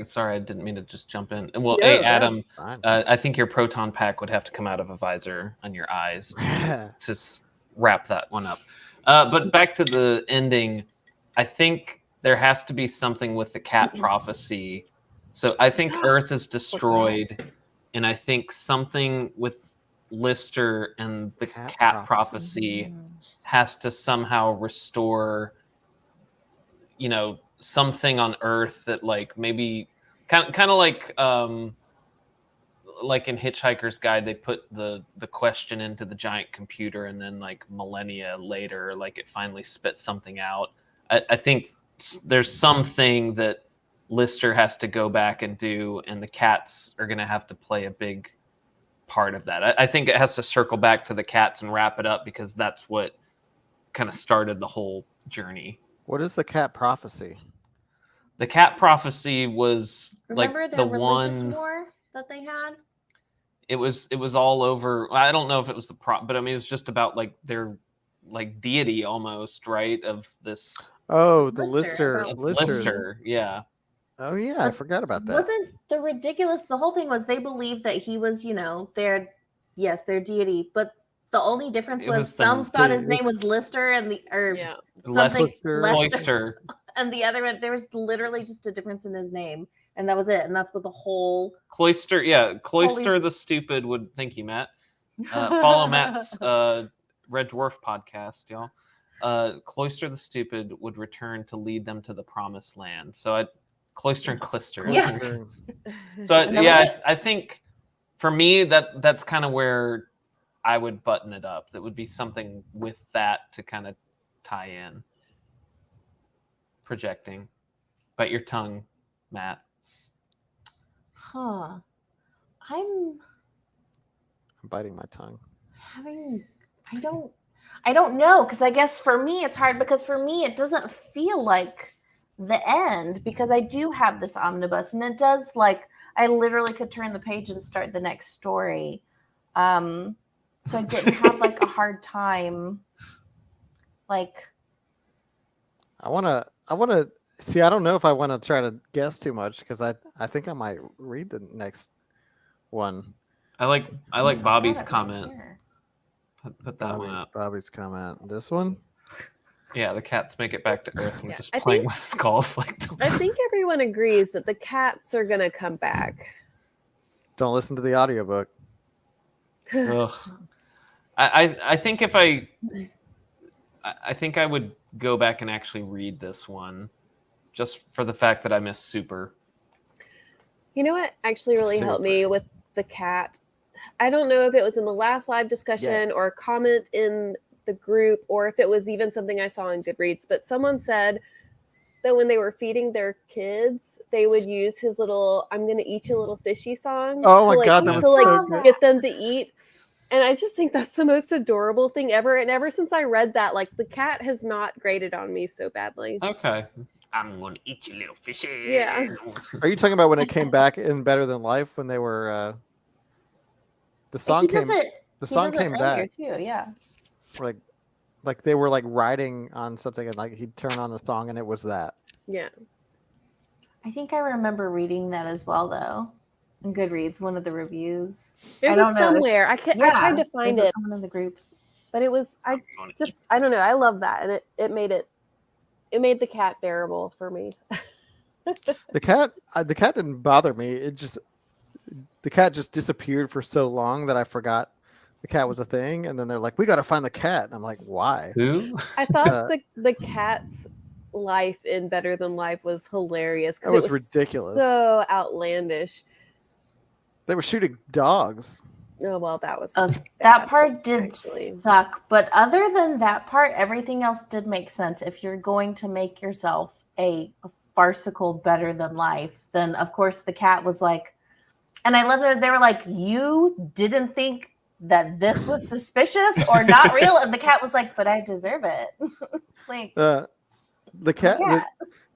D: Sorry, I didn't mean to just jump in. Well,
C: No,
D: hey, Adam,
A: Fine.
D: I think your proton pack would have to come out of a visor on your eyes to wrap that one up. But back to the ending, I think there has to be something with the cat prophecy. So I think Earth is destroyed, and I think something with Lister and the cat prophecy has to somehow restore, you know, something on Earth that like maybe kind of like in Hitchhiker's Guide, they put the question into the giant computer, and then like millennia later, like it finally spits something out. I think there's something that Lister has to go back and do, and the cats are going to have to play a big part of that. I think it has to circle back to the cats and wrap it up because that's what kind of started the whole journey.
A: What is the cat prophecy?
D: The cat prophecy was
B: Remember
D: like
B: that
D: the
B: religious
D: one
B: war that they had?
D: it was all over. I don't know if it was the prop, but I mean, it was just about like their like deity almost, right? Of this
A: Oh, the
B: Lister,
A: Lister,
B: about
D: Lister, yeah.
A: Oh yeah, I
B: But
A: forgot about that.
B: Wasn't the whole thing was they believed that he was, their deity, but the only difference
D: It
B: was
D: was the-
B: some thought his
A: it was-
B: name was Lister or
C: Yeah.
B: something
A: Lister.
B: Lester,
D: Cloister.
B: and the other one there was literally just a difference in his name, and that was it, and that's what the whole
D: Cloister, yeah. Cloister
B: Holy-
D: the Stupid would thank you, Matt. Follow Matt's Red Dwarf podcast, y'all. Cloister the Stupid would return to lead them to the promised land. So Cloister and Clister.
B: Yeah.
A: Lister.
D: So
B: And that was it.
D: I think for me that's kind of where I would button it up. That would be something with that to kind of tie in. Projecting. Bite your tongue, Matt.
B: Huh. I'm
A: biting my tongue.
B: having I don't know, because I guess for me it's hard, because for me it doesn't feel like the end, because I do have this omnibus and it does, like, I literally could turn the page and start the next story. So I didn't have like a hard time. Like,
A: I wanna see. I don't know if I want to try to guess too much because I think I might read the next one.
D: I like
B: I've
D: Bobby's
B: got it right
D: comment.
B: here.
D: Put that one up.
A: Bobby's comment. This one.
D: Yeah, the cats make it back to Earth and
C: Yeah,
D: just
C: I
D: playing
C: think-
D: with skulls like
C: I think everyone agrees that the cats are gonna come back.
A: Don't listen to the audiobook.
D: Ugh. I think if I think I would go back and actually read this one, just for the fact that I miss Super.
C: You know what actually really helped me with the cat? I don't know if it was in the last live discussion or a comment in the group, or if it was even something I saw in Goodreads, but someone said that when they were feeding their kids, they would use his little "I'm gonna eat you, little fishy" song.
A: Oh my
C: to, like,
A: God, that was
C: to, like,
A: so good.
C: get them to eat. And I just think that's the most adorable thing ever. And ever since I read that, like, the cat has not grated on me so badly.
D: Okay. I'm gonna eat you, little fishy.
C: Yeah.
A: Are you talking about when it came back in Better Than Life when they were the song
B: He
A: came
B: does it-
A: the
B: he
A: song
B: does it
A: came
B: earlier
A: back
B: too, yeah.
A: like they were like riding on something and like he'd turn on the song and it was that.
C: Yeah.
B: I think I remember reading that as well, though. In Goodreads, one of the reviews.
C: It
B: I
C: was
B: don't know if-
C: somewhere. I tried to find
B: maybe
C: it,
B: someone in the group.
C: but it was I don't know. I love that, and it made the cat bearable for me.
A: The cat didn't bother me. The cat just disappeared for so long that I forgot the cat was a thing. And then they're like, "We got to find the cat." And I'm like, "Why?"
D: Who?
C: I thought the cat's life in Better Than Life was hilarious because
A: That
C: it
A: was
C: was
A: ridiculous.
C: so outlandish.
A: They were shooting dogs.
C: Oh well, that was
B: That
C: bad,
B: part did
C: actually.
B: suck, but other than that part, everything else did make sense. If you're going to make yourself a farcical Better Than Life, then of course the cat was like, and I love that they were like, "You didn't think that this was suspicious or not real," and the cat was like, "But I deserve it." Like,
A: The cat,
B: cat.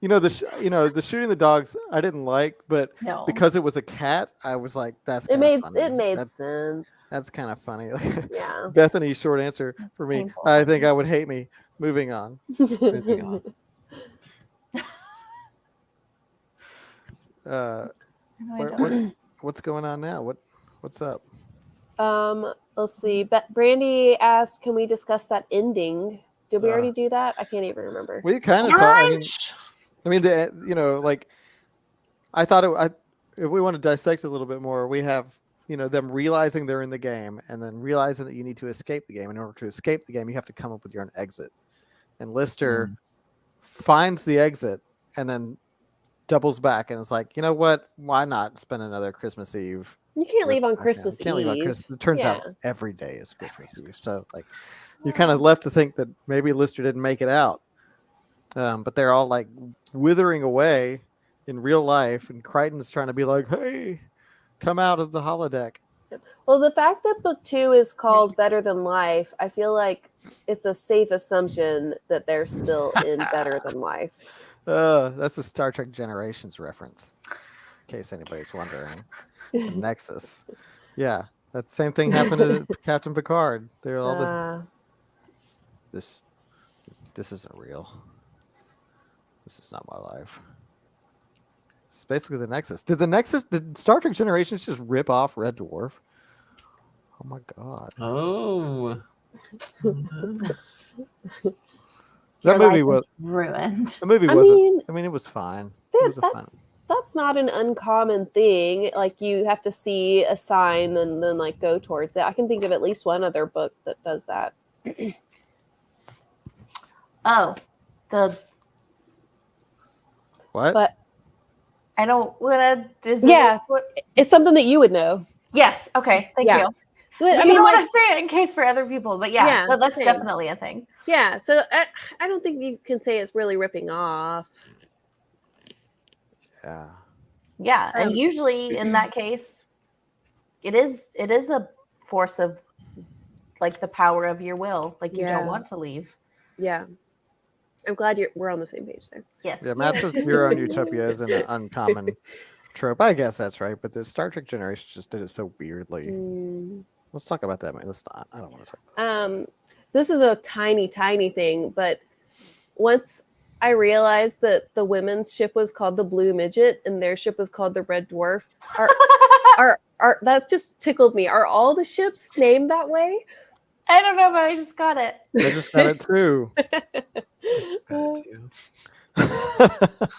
A: the shooting the dogs I didn't like, but
B: no,
A: because it was a cat, I was like, "That's
C: It
A: kinda
C: made
A: funny.
C: it made
A: That's,
C: sense.
A: that's kind of funny."
C: Yeah.
A: Bethany's short answer for me.
B: Painful.
A: I think I would hate me. Moving on.
D: Moving on.
A: Uh,
B: No, I
A: what-
B: don't.
A: what's going on now? What's up?
C: Let's see. Brandy asked, "Can we discuss that ending?" Did we
A: Uh,
C: already do that? I can't even remember.
A: We kind of talk. I mean, I thought if we want to dissect it a little bit more, we have them realizing they're in the game and then realizing that you need to escape the game. In order to escape the game, you have to come up with your own exit. And Lister finds the exit and then doubles back and is like, "You know what? Why not spend another Christmas Eve?"
C: You can't leave on
A: with my
C: Christmas
A: family? Can't leave on
C: Eve.
A: Christmas. It turns out
C: Yeah.
A: every day is Christmas Eve. So like, you're kind of left to think that maybe Lister didn't make it out. But they're all like withering away in real life, and Crichton's trying to be like, "Hey, come out of the holodeck."
C: Well, the fact that book 2 is called Better Than Life, I feel like it's a safe assumption that they're still in Better Than Life.
A: That's a Star Trek Generations reference, in case anybody's wondering. The Nexus. Yeah. That same thing happened to Captain Picard. They're all this isn't real. This is not my life. It's basically the Nexus. Did Star Trek Generations just rip off Red Dwarf? Oh my god.
D: Oh.
A: That
B: Your
A: movie
B: life
A: was
B: is ruined.
A: the movie
C: I
A: wasn't
C: mean,
A: I mean it was fine. It was a fun.
C: that's not an uncommon thing. Like you have to see a sign and then like go towards it. I can think of at least one other book that does that.
B: Oh, the
A: What?
C: But
B: I don't want to.
C: Yeah. it's something that you would know.
B: Yes. Okay. Thank
C: Yeah.
B: you.
C: But,
B: I mean, want to say it in case for other people, but yeah,
C: Yeah,
B: that's
C: same.
B: definitely a thing.
C: Yeah, so I don't think you can say it's really ripping off.
A: Yeah.
B: Yeah, and usually in that case, it is a force of like the power of your will. Like you don't want to leave.
C: Yeah. I'm glad we're on the same page there.
B: Yes.
A: Yeah, Matt says Your Own Utopia is an uncommon trope. I guess that's right, but the Star Trek Generation just did it so weirdly. Let's talk about that. Let's not. I don't want to talk about that.
C: This is a tiny thing, but once I realized that the women's ship was called the Blue Midget and their ship was called the Red Dwarf, are that just tickled me. Are all the ships named that way?
B: I don't know, but I just got it.
A: They just got it too.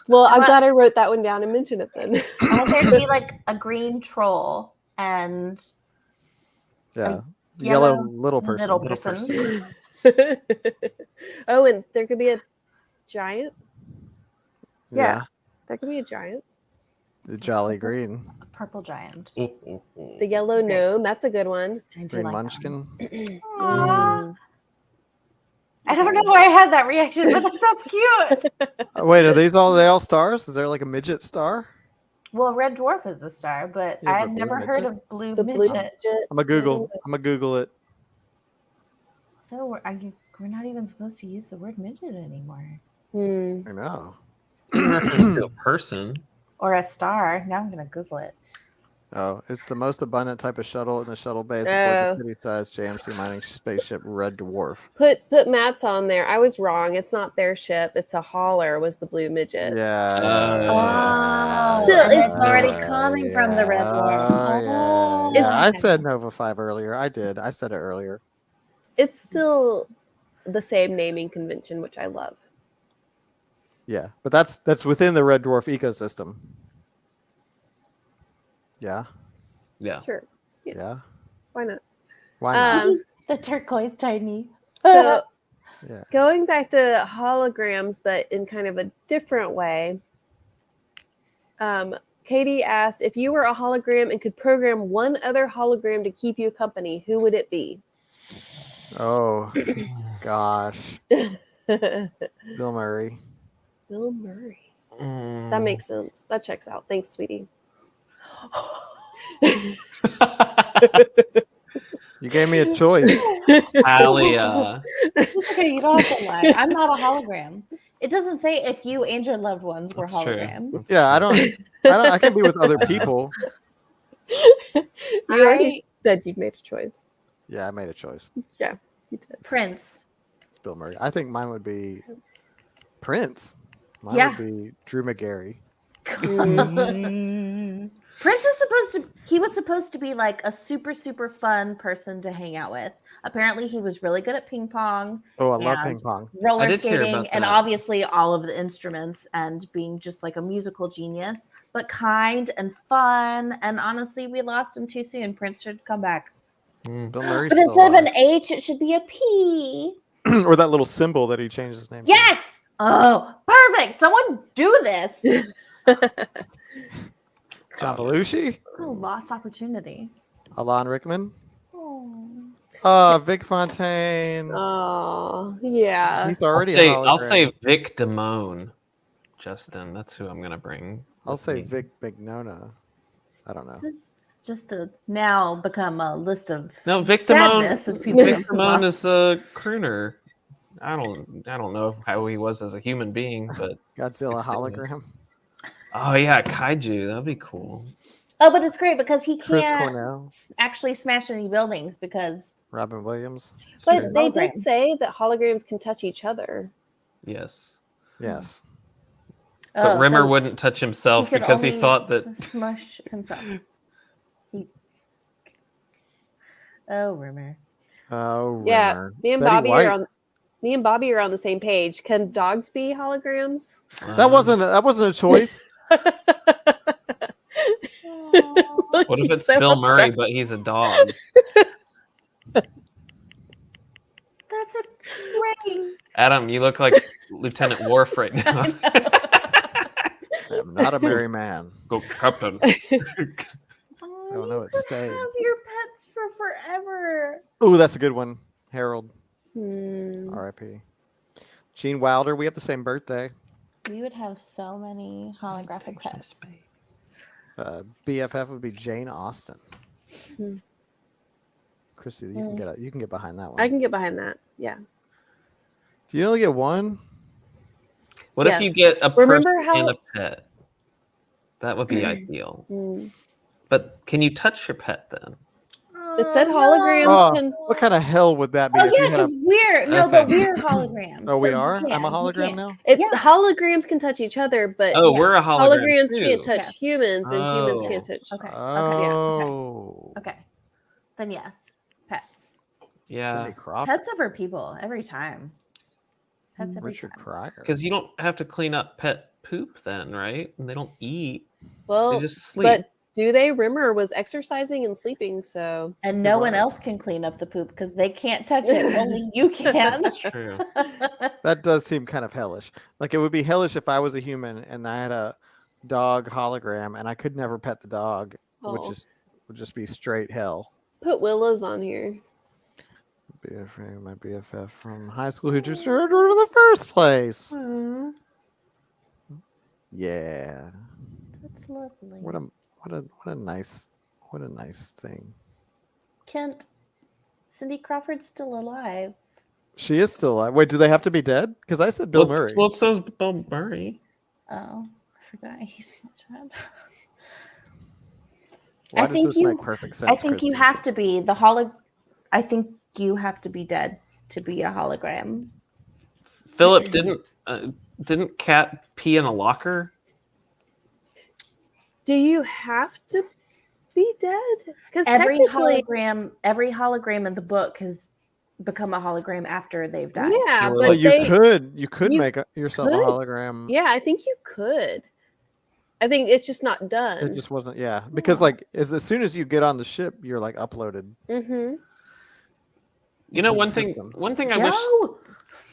C: Well, I'm glad I wrote that one down and mentioned it then.
B: I want there to be like a green troll and
A: Yeah.
B: a
A: Yellow little person.
B: little person.
C: Oh, and there could be a giant.
A: Yeah.
C: There could be a giant.
A: The Jolly Green.
B: A purple giant.
C: The yellow gnome. That's a good one.
B: I do
A: Green
B: like that
A: Munchkin.
B: one. I don't know why I had that reaction, but that sounds cute.
A: Wait, are they all stars? Is there like a midget star?
B: Well, Red Dwarf is a star, but
A: Yeah,
B: I've
A: but
B: never
A: Blue
B: heard
A: Midget?
B: of Blue
C: The
B: Midget.
C: blue midget.
A: I'm gonna Google it.
B: So we're not even supposed to use the word midget anymore.
A: I know.
D: In reference to a person.
B: Or a star. Now I'm going to Google it.
A: Oh, it's the most abundant type of shuttle in the shuttle bay. It's
C: Oh.
A: aboard the city-sized JMC mining spaceship Red Dwarf.
C: Put Matt's on there. I was wrong. It's not their ship. It's a hauler. Was the Blue Midget?
A: Yeah.
B: Oh,
C: Still,
B: and
C: it's
B: already coming from the Red Dwarf.
A: Oh,
B: Oh.
A: yeah. I
C: It's-
A: said Nova 5 earlier. I did. I said it earlier.
C: It's still the same naming convention, which I love.
A: Yeah, but that's within the Red Dwarf ecosystem. Yeah.
D: Yeah.
C: Sure.
A: Yeah.
C: Why not?
A: Why not?
B: The turquoise tiny.
C: So
A: Yeah.
C: going back to holograms, but in kind of a different way. Katie asked, if you were a hologram and could program one other hologram to keep you company, who would it be?
A: Oh, gosh. Bill Murray.
C: Bill Murray. That makes sense. That checks out. Thanks, sweetie.
A: You gave me a choice.
D: Alia.
B: Okay, you don't have to lie. I'm not a hologram. It doesn't say if you and your loved ones were
D: That's true.
B: holograms.
A: Yeah, I can be with other people.
C: You already said you made a choice.
A: Yeah, I made a choice.
C: Yeah, you did.
B: Prince.
A: It's Bill Murray. I think mine would be Prince. Mine
B: Yeah.
A: would be Drew McGarry.
B: Prince is supposed to be like a super, super fun person to hang out with. Apparently he was really good at ping pong,
A: Oh, I love
B: Yeah.
A: ping pong.
B: roller
D: I did hear
B: skating,
D: about
B: and
D: that.
B: obviously all of the instruments and being just like a musical genius, but kind and fun. And honestly, we lost him too soon. Prince should come back.
A: Bill Murray.
B: But instead of an H, it should be a P.
A: or that little symbol that he changed his name. to.
B: Yes. Oh, perfect. Someone do this.
A: John Belushi.
B: Oh, lost opportunity.
A: Alan Rickman.
B: Oh.
A: Vic Fontaine.
C: Oh, yeah.
A: He's already.
D: I'll say Vic Damone. Justin, that's who I'm gonna bring.
A: I'll
D: with
A: say
D: me.
A: Vic Mignogna. I don't know.
B: This is just to now become a list of
D: No, Vic
B: sadness
D: Damone.
B: of people.
D: Vic
B: who've
D: Damone
B: lost.
D: is a crooner. I don't know how he was as a human being, but
A: Godzilla hologram.
D: oh yeah, kaiju. That'd be cool.
B: Oh, but it's great because he
A: Chris
B: can't
A: Cornell,
B: actually smash any buildings because.
A: Robin Williams.
C: But
B: He's a
C: they
B: hologram.
C: did say that holograms can touch each other.
D: Yes.
A: Yes.
D: But
B: Oh,
D: Rimmer
B: so
D: wouldn't touch himself
B: could
D: because he
B: only
D: thought that.
B: smush himself. Oh, Rimmer.
A: Oh,
C: Yeah,
A: Rimmer.
C: me and
A: Betty
C: Bobby
A: White.
C: are on the same page. Can dogs be holograms?
A: That wasn't a choice.
D: What if it's
C: So
D: Bill Murray,
C: upset.
D: but he's a dog?
B: That's a great.
D: Adam, you look like Lieutenant Worf right now.
A: I'm not a merry man.
D: Go, Captain.
A: Oh, no,
B: you
A: it
B: could
A: stayed.
B: have your pets for forever.
A: Ooh, that's a good one. Harold,
C: Hmm.
A: R.I.P. Gene Wilder. We have the same birthday.
B: We would have so many holographic pets.
A: BFF would be Jane Austen.
C: Hmm.
A: Chrissy, you can get behind that one.
C: I can get behind that. Yeah.
A: Do you only get one?
D: What if you
C: Yes.
D: get a
C: Remember
D: person
C: how-
D: and a pet? That would be ideal.
C: Hmm.
D: But can you touch your pet then?
C: It said
B: Oh,
C: holograms
A: Oh,
C: can.
A: what kind of hell would that be
B: Oh
A: if
B: yeah,
A: you had a?
B: because we're no, but
D: Okay.
B: we're holograms.
A: Oh, we
B: so you
A: are. I'm a
B: can, you
A: hologram
B: can.
A: now.
C: It,
B: Yeah.
C: Holograms can touch each other, but
D: Oh,
B: yes.
D: we're a hologram
C: holograms
D: too.
C: can't touch
B: Yes.
C: humans, and humans
D: Oh.
C: can't touch.
B: Okay.
A: Oh.
B: Okay. Then yes, pets.
D: Yeah,
A: Cindy Crawford.
B: Pets over people every time. Pets every
A: Richard
B: time.
A: Pryor.
D: because you don't have to clean up pet poop then, right? And they don't eat;
C: Well,
D: they just sleep.
C: but do they? Rimmer was exercising and sleeping, so
B: And
A: It
B: no one
A: was.
B: else can clean up the poop because they can't touch it. Only you can.
D: That's true.
A: That does seem kind of hellish. Like it would be hellish if I was a human and I had a dog hologram and I could never pet the dog.
C: Oh.
A: Would just be straight hell.
C: put Willa's on here.
A: BFF, my BFF from high school who just heard her in the first place.
B: Hmm,
A: Yeah.
B: that's lovely.
A: What a nice thing.
B: Kent, Cindy Crawford's still alive.
A: She is still alive. Wait, do they have to be dead? Because I said Bill Murray.
D: Well, so's Bill Murray.
B: Oh, I forgot he's not dead.
A: Why
B: I
A: does
B: think
A: this
B: you-
A: make perfect sense?
B: I think you
A: Christy?
B: have to be I think you have to be dead to be a hologram.
D: Philip didn't Cat pee in a locker?
C: Do you have to be dead? Because
B: Every
C: technically,
B: hologram in the book has become a hologram after they've died.
C: yeah,
D: Well,
C: but
A: Well,
C: they,
A: you could
C: you
A: make yourself a
C: could.
A: hologram.
C: yeah, I think you could. I think it's just not done.
A: It just wasn't. Yeah, because like as soon as you get on the ship, you're like uploaded.
C: Mm-hmm.
D: You know,
A: to the
D: one thing.
A: system.
D: One thing
B: Joe!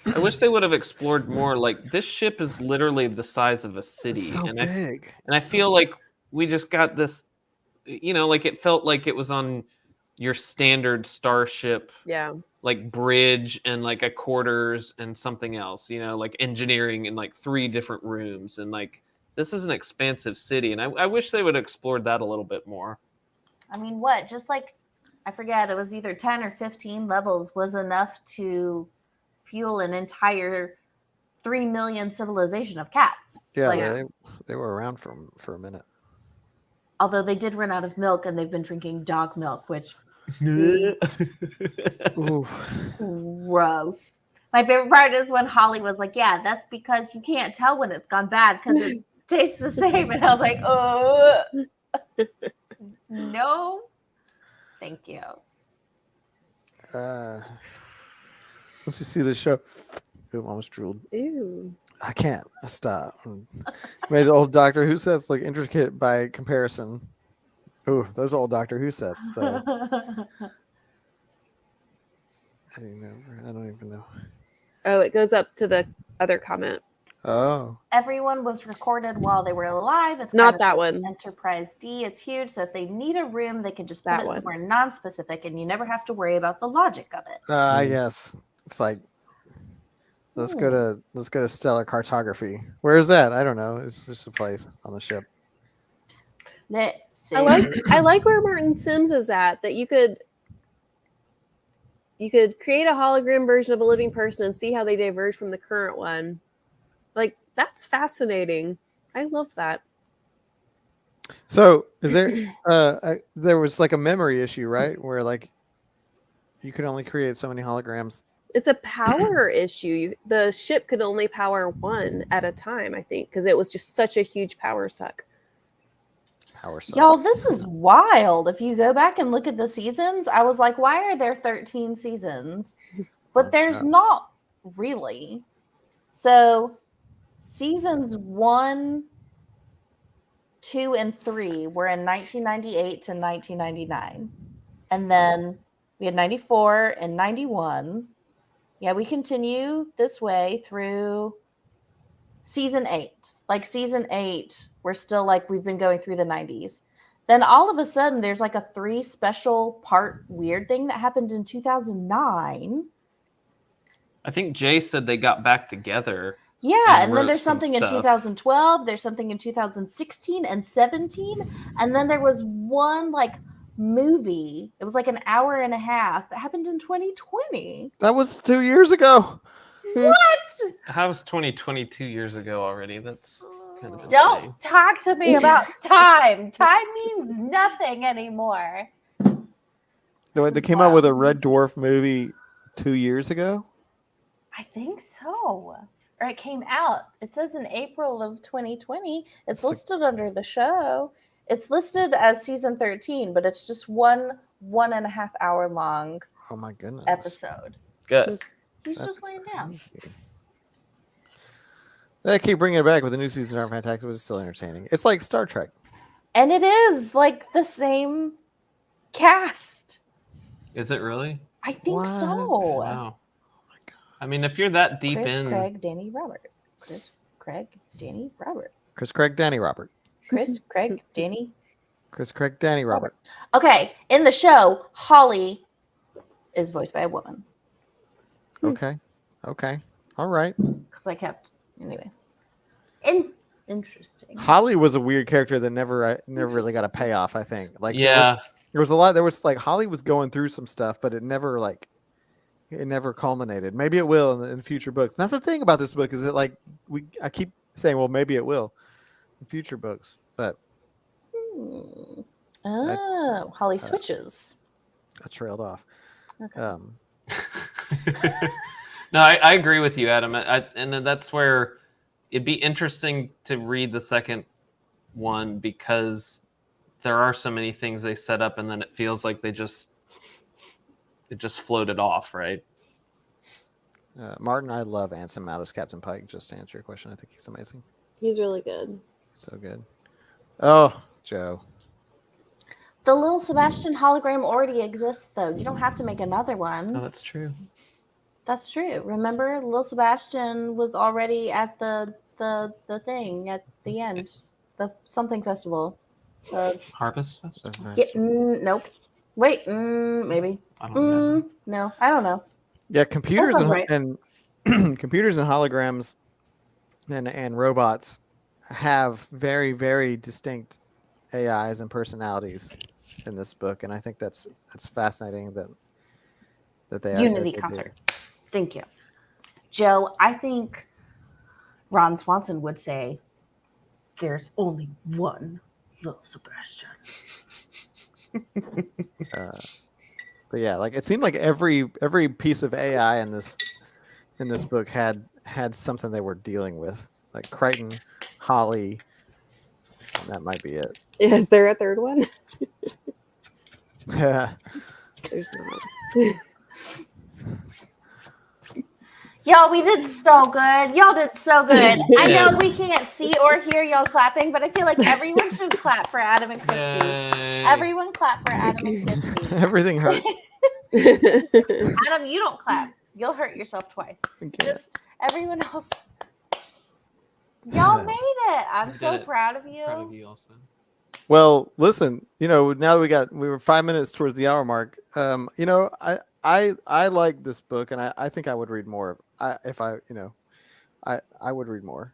D: I wish they would have explored more. Like this ship is literally the size of a city,
A: It's so
D: and
A: big.
D: I feel like we just got this. You know, like it felt like it was on your standard starship,
C: Yeah.
D: like bridge and like a quarters and something else. You know, like engineering and like 3 different rooms, and like this is an expansive city, and I wish they would have explored that a little bit more.
B: I mean, what? Just like, I forget, it was either 10 or 15 levels was enough to fuel an entire 3 million civilization of cats.
A: Yeah,
B: Like,
A: they were around for a minute.
B: although they did run out of milk and they've been drinking dog milk, which
A: Oof.
B: gross. My favorite part is when Holly was like, yeah, that's because you can't tell when it's gone bad because it tastes the same. And I was like, oh, no, thank you.
A: Once you see the show, ooh, almost drooled.
C: Ew.
A: I can't stop. Made old Doctor Who sets look intricate by comparison. Ooh, those old Doctor Who sets. So I don't even know.
C: Oh, it goes up to the other comment.
A: Oh,
B: Everyone was recorded while they were alive. It's
C: Not
B: kind of
C: that
B: like
C: one.
B: Enterprise D. It's huge. So if they need a room, they can just put
C: That
B: it
C: one.
B: somewhere non-specific and you never have to worry about the logic of it.
A: yes. It's like let's go to stellar cartography. Where is that? I don't know. It's just a place on the ship.
B: Let's see.
C: I like where Martin Sims is at, that you could create a hologram version of a living person and see how they diverge from the current one. Like, that's fascinating. I love that.
A: So is there there was like a memory issue, right? Where like you could only create so many holograms.
C: It's a power issue. The ship could only power one at a time, I think, because it was just such a huge power suck.
A: Power suck.
B: Y'all, this is wild. If you go back and look at the seasons, I was like, why are there 13 seasons? But
A: Large
B: there's
A: show.
B: not really. So seasons 1, 2, and 3 were in 1998 to 1999. And then we had 94 and 91. Yeah, we continue this way through season 8. Like season 8, we're still like we've been going through the 90s. Then all of a sudden there's like a 3 special part weird thing that happened in 2009.
D: I think Jay said they got back together.
B: Yeah,
D: And
B: and then
D: wrote
B: there's
D: some
B: something in
D: stuff.
B: 2012, there's something in 2016 and 17, and then there was one like movie. It was like an hour and a half that happened in 2020.
A: That was 2 years ago.
B: What?
D: How was 2022 years ago already? That's kind of insane.
B: Don't talk to me about time. Time means nothing anymore.
A: They came out with a Red Dwarf movie 2 years ago.
B: I think so. Or it came out. It says in April of 2020. It's
A: It's the-
B: listed under the show. It's listed as season 13, but it's just one and a half hour long
A: Oh my goodness.
B: episode.
D: Good.
B: He's
A: That's
B: just laying down.
A: crazy. They keep bringing it back with the new season of Fantastic, but it's still entertaining. It's like Star Trek.
B: And it is like the same cast.
D: Is it really?
B: I think
A: What?
B: so.
D: Wow. I mean, if you're that deep
B: Chris,
D: in,
B: Craig, Danny, Robert. Chris, Craig, Danny, Robert.
A: Chris Craig, Danny Robert.
B: Chris, Craig, Danny.
A: Chris Craig, Danny Robert.
B: Okay, in the show, Holly is voiced by a woman.
A: Okay. Okay. All right.
B: Because I kept, anyways. Interesting.
A: Holly was a weird character that never really got a payoff, I think. Like
D: yeah,
A: there was a lot. There was like Holly was going through some stuff, but it never culminated. Maybe it will in future books. That's the thing about this book is that like I keep saying, well, maybe it will in future books, but
B: Oh, Holly switches.
A: I trailed off.
B: Okay.
D: no, I agree with you, Adam. And that's where it'd be interesting to read the second one because there are so many things they set up, and then it feels like it just floated off, right?
A: Martin, I love Anson Mount as Captain Pike. Just to answer your question, I think he's amazing.
C: He's really good.
A: So good. Oh, Joe.
B: The Lil Sebastian hologram already exists, though. You don't have to make another one.
D: Oh, that's true.
B: That's true. Remember, Lil Sebastian was already at the thing at the end, the something festival.
D: Harvest Festival?
B: Nope. Wait, maybe.
D: I don't know.
B: No, I don't know.
A: Yeah, computers
B: sounds
A: and computers and holograms and robots have very, very distinct AIs and personalities in this book, and I think that's fascinating that they
B: Unity
A: that they
B: concert. Thank you, Joe. I think Ron Swanson would say, "There's only one Lil Sebastian."
A: But yeah, like it seemed like every piece of AI in this book had something they were dealing with, like Crichton, Holly. That might be it.
C: Is there a third one?
A: Yeah.
C: There's not.
B: Y'all, we did so good. Y'all did so good. I know we can't see or hear y'all clapping, but I feel like everyone should clap for Adam and Christy.
D: Yay.
B: Everyone clap for Adam and Christy.
A: Everything hurts.
B: Adam, you don't clap. You'll hurt yourself twice.
A: Okay.
B: Just everyone else. Y'all made it. I'm
D: did
B: so
D: it.
B: proud of you.
D: Proud of you also.
A: Well, listen, now that we were 5 minutes towards the hour mark. I like this book, and I think I would read more. I would read more.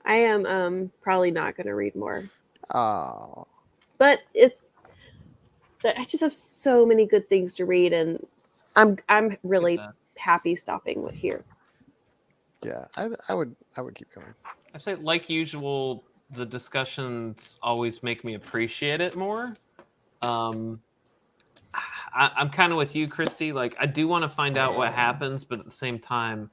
C: I am probably not going to read more,
A: Oh,
C: but it's that I just have so many good things to read, and I'm really
D: that.
C: happy stopping here.
A: Yeah, I would keep going.
D: I say, like usual, the discussions always make me appreciate it more. I'm kind of with you, Christy. Like, I do want to find out what happens, but at the same time,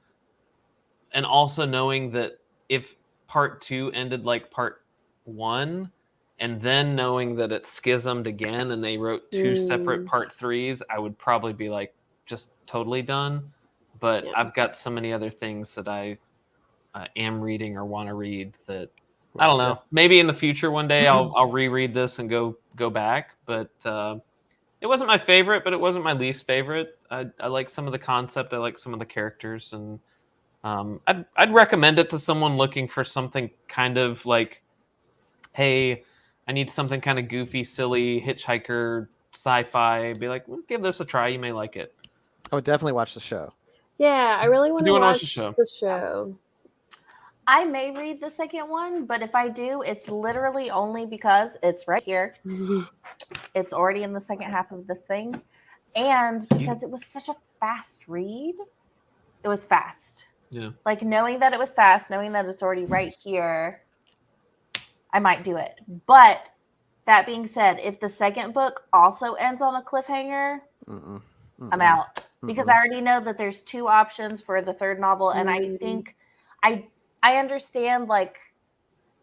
D: and also knowing that if part 2 ended like part 1, and then knowing that it schismed again and they wrote 2 separate part 3s, I would probably be like just totally done. But
C: Yeah.
D: I've got so many other things that I am reading or want to read that I don't know. Maybe in the future one day I'll reread this and go back. But it wasn't my favorite, but it wasn't my least favorite. I like some of the concept. I like some of the characters, and I'd recommend it to someone looking for something kind of like, hey, I need something kind of goofy, silly, hitchhiker, sci-fi. Be like, well, give this a try. You may like it.
A: I would definitely watch the show.
C: Yeah, I really want
D: do
C: to
D: wanna watch
C: watch
D: the show.
C: the show.
B: I may read the second one, but if I do, it's literally only because it's right here. It's already in the second half of this thing. And because it was such a fast read, it was fast.
D: Yeah.
B: Like knowing that it was fast, knowing that it's already right here, I might do it. But that being said, if the second book also ends on a cliffhanger, I'm out. Because I already know that there's 2 options for the third novel. And I think I understand, like,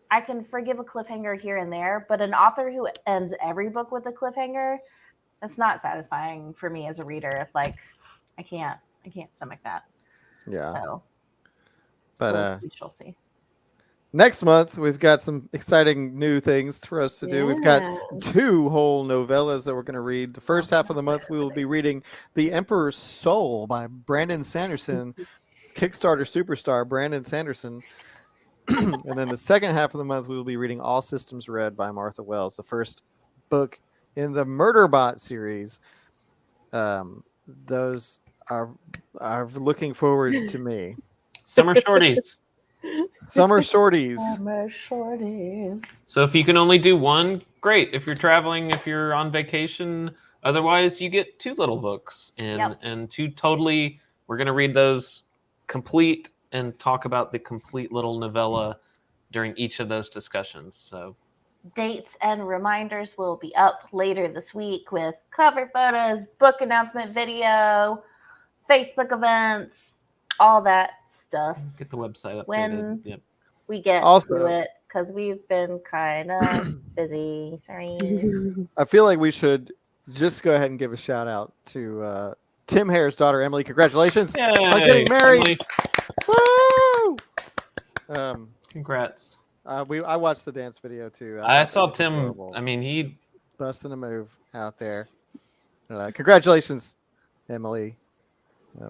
B: I can forgive a cliffhanger here and there, but an author who ends every book with a cliffhanger, that's not satisfying for me as a reader. Like, I can't stomach that.
A: Yeah.
B: So,
A: But
B: we shall see.
A: next month we've got some exciting new things for us to do. We've got 2 whole novellas that we're going to read. The first half of the month we will be reading The Emperor's Soul by Brandon Sanderson, Kickstarter superstar Brandon Sanderson. And then the second half of the month we will be reading All Systems Red by Martha Wells, the first book in the Murderbot series. Those are looking forward to me.
D: Summer shorties.
A: Summer shorties.
B: Summer shorties.
D: So if you can only do one, great. If you're traveling, if you're on vacation, otherwise you get 2 little books and 2 totally. We're gonna read those complete and talk about the complete little novella during each of those discussions. So
B: Dates and reminders will be up later this week with cover photos, book announcement video, Facebook events, all that stuff.
D: get the website updated.
B: When
D: Yep.
B: we get
A: Also-
B: to it, because we've been kind of busy. Sorry.
A: I feel like we should just go ahead and give a shout out to Tim Hare's daughter, Emily. Congratulations on getting married.
D: Emily,
A: Woo!
D: congrats.
A: I watched the dance video too.
D: I
A: thought
D: saw
A: that was
D: Tim.
A: adorable.
D: I mean, he
A: Busting a move out there. Congratulations, Emily.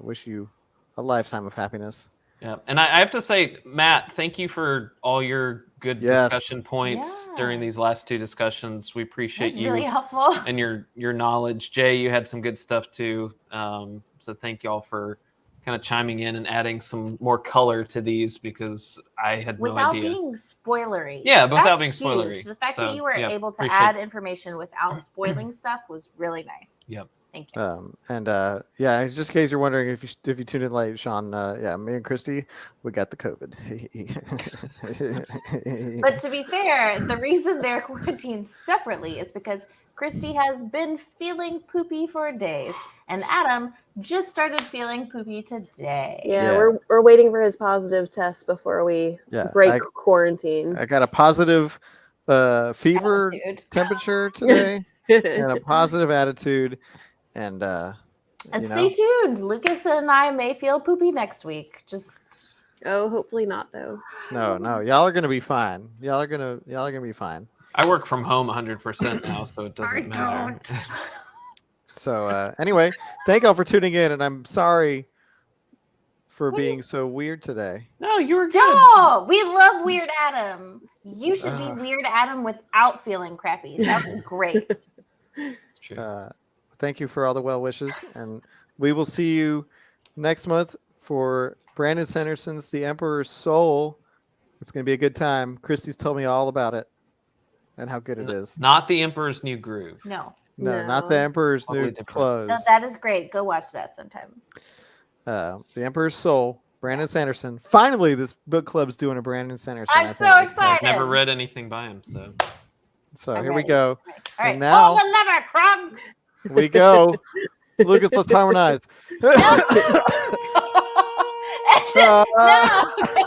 A: Wish you a lifetime of happiness.
D: Yeah, and I have to say, Matt, thank you for all your good
A: Yes.
D: discussion points
B: Yeah.
D: during these last 2 discussions. We appreciate
B: That's
D: you
B: really helpful.
D: and your knowledge. Jay, you had some good stuff too. So thank y'all for kind of chiming in and adding some more color to these because I had no
B: Without
D: idea.
B: being spoilery.
D: Yeah, without
B: That's
D: being spoilery.
B: huge. The fact
D: So,
B: that you were
D: yeah,
B: able to
D: appreciate
B: add information without spoiling stuff was really nice.
D: Yep.
B: Thank you.
A: Yeah, just in case you're wondering if you tuned in late, Sean, yeah, me and Christy, we got the COVID.
B: But to be fair, the reason they're quarantined separately is because Christy has been feeling poopy for days, and Adam just started feeling poopy today.
C: Yeah,
A: Yeah.
C: we're waiting for his positive test before we
A: Yeah,
C: break quarantine.
A: I got a positive fever
B: Attitude.
A: temperature today and a positive attitude. And
B: And stay tuned. Lucas and I may feel poopy next week. Just
C: Oh, hopefully not though.
A: no, y'all are gonna be fine. Y'all are gonna be fine.
D: I work from home 100% now, so it doesn't matter.
A: So anyway, thank y'all for tuning in, and I'm sorry for being so weird today.
D: No, you were good.
B: no, we love Weird Adam. You should be Weird Adam without feeling crappy. That would be great.
D: It's true.
A: Thank you for all the well wishes, and we will see you next month for Brandon Sanderson's The Emperor's Soul. It's going to be a good time. Christy's told me all about it and how good it is.
D: Not the Emperor's New Groove.
B: No,
A: No, not
C: No.
A: the Emperor's New
D: Totally different.
A: Clothes.
B: that is great. Go watch that sometime.
A: The Emperor's Soul Brandon Sanderson. Finally, this book club's doing a Brandon Sanderson.
B: I'm
A: I
B: so
A: think.
B: excited.
D: Never read anything by him, so
A: So
B: I'm
A: here we
B: ready.
A: go.
B: All right.
A: And now-
B: Pull the lever, Krog.
A: We go. Lucas, let's harmonize.
B: It's just, no.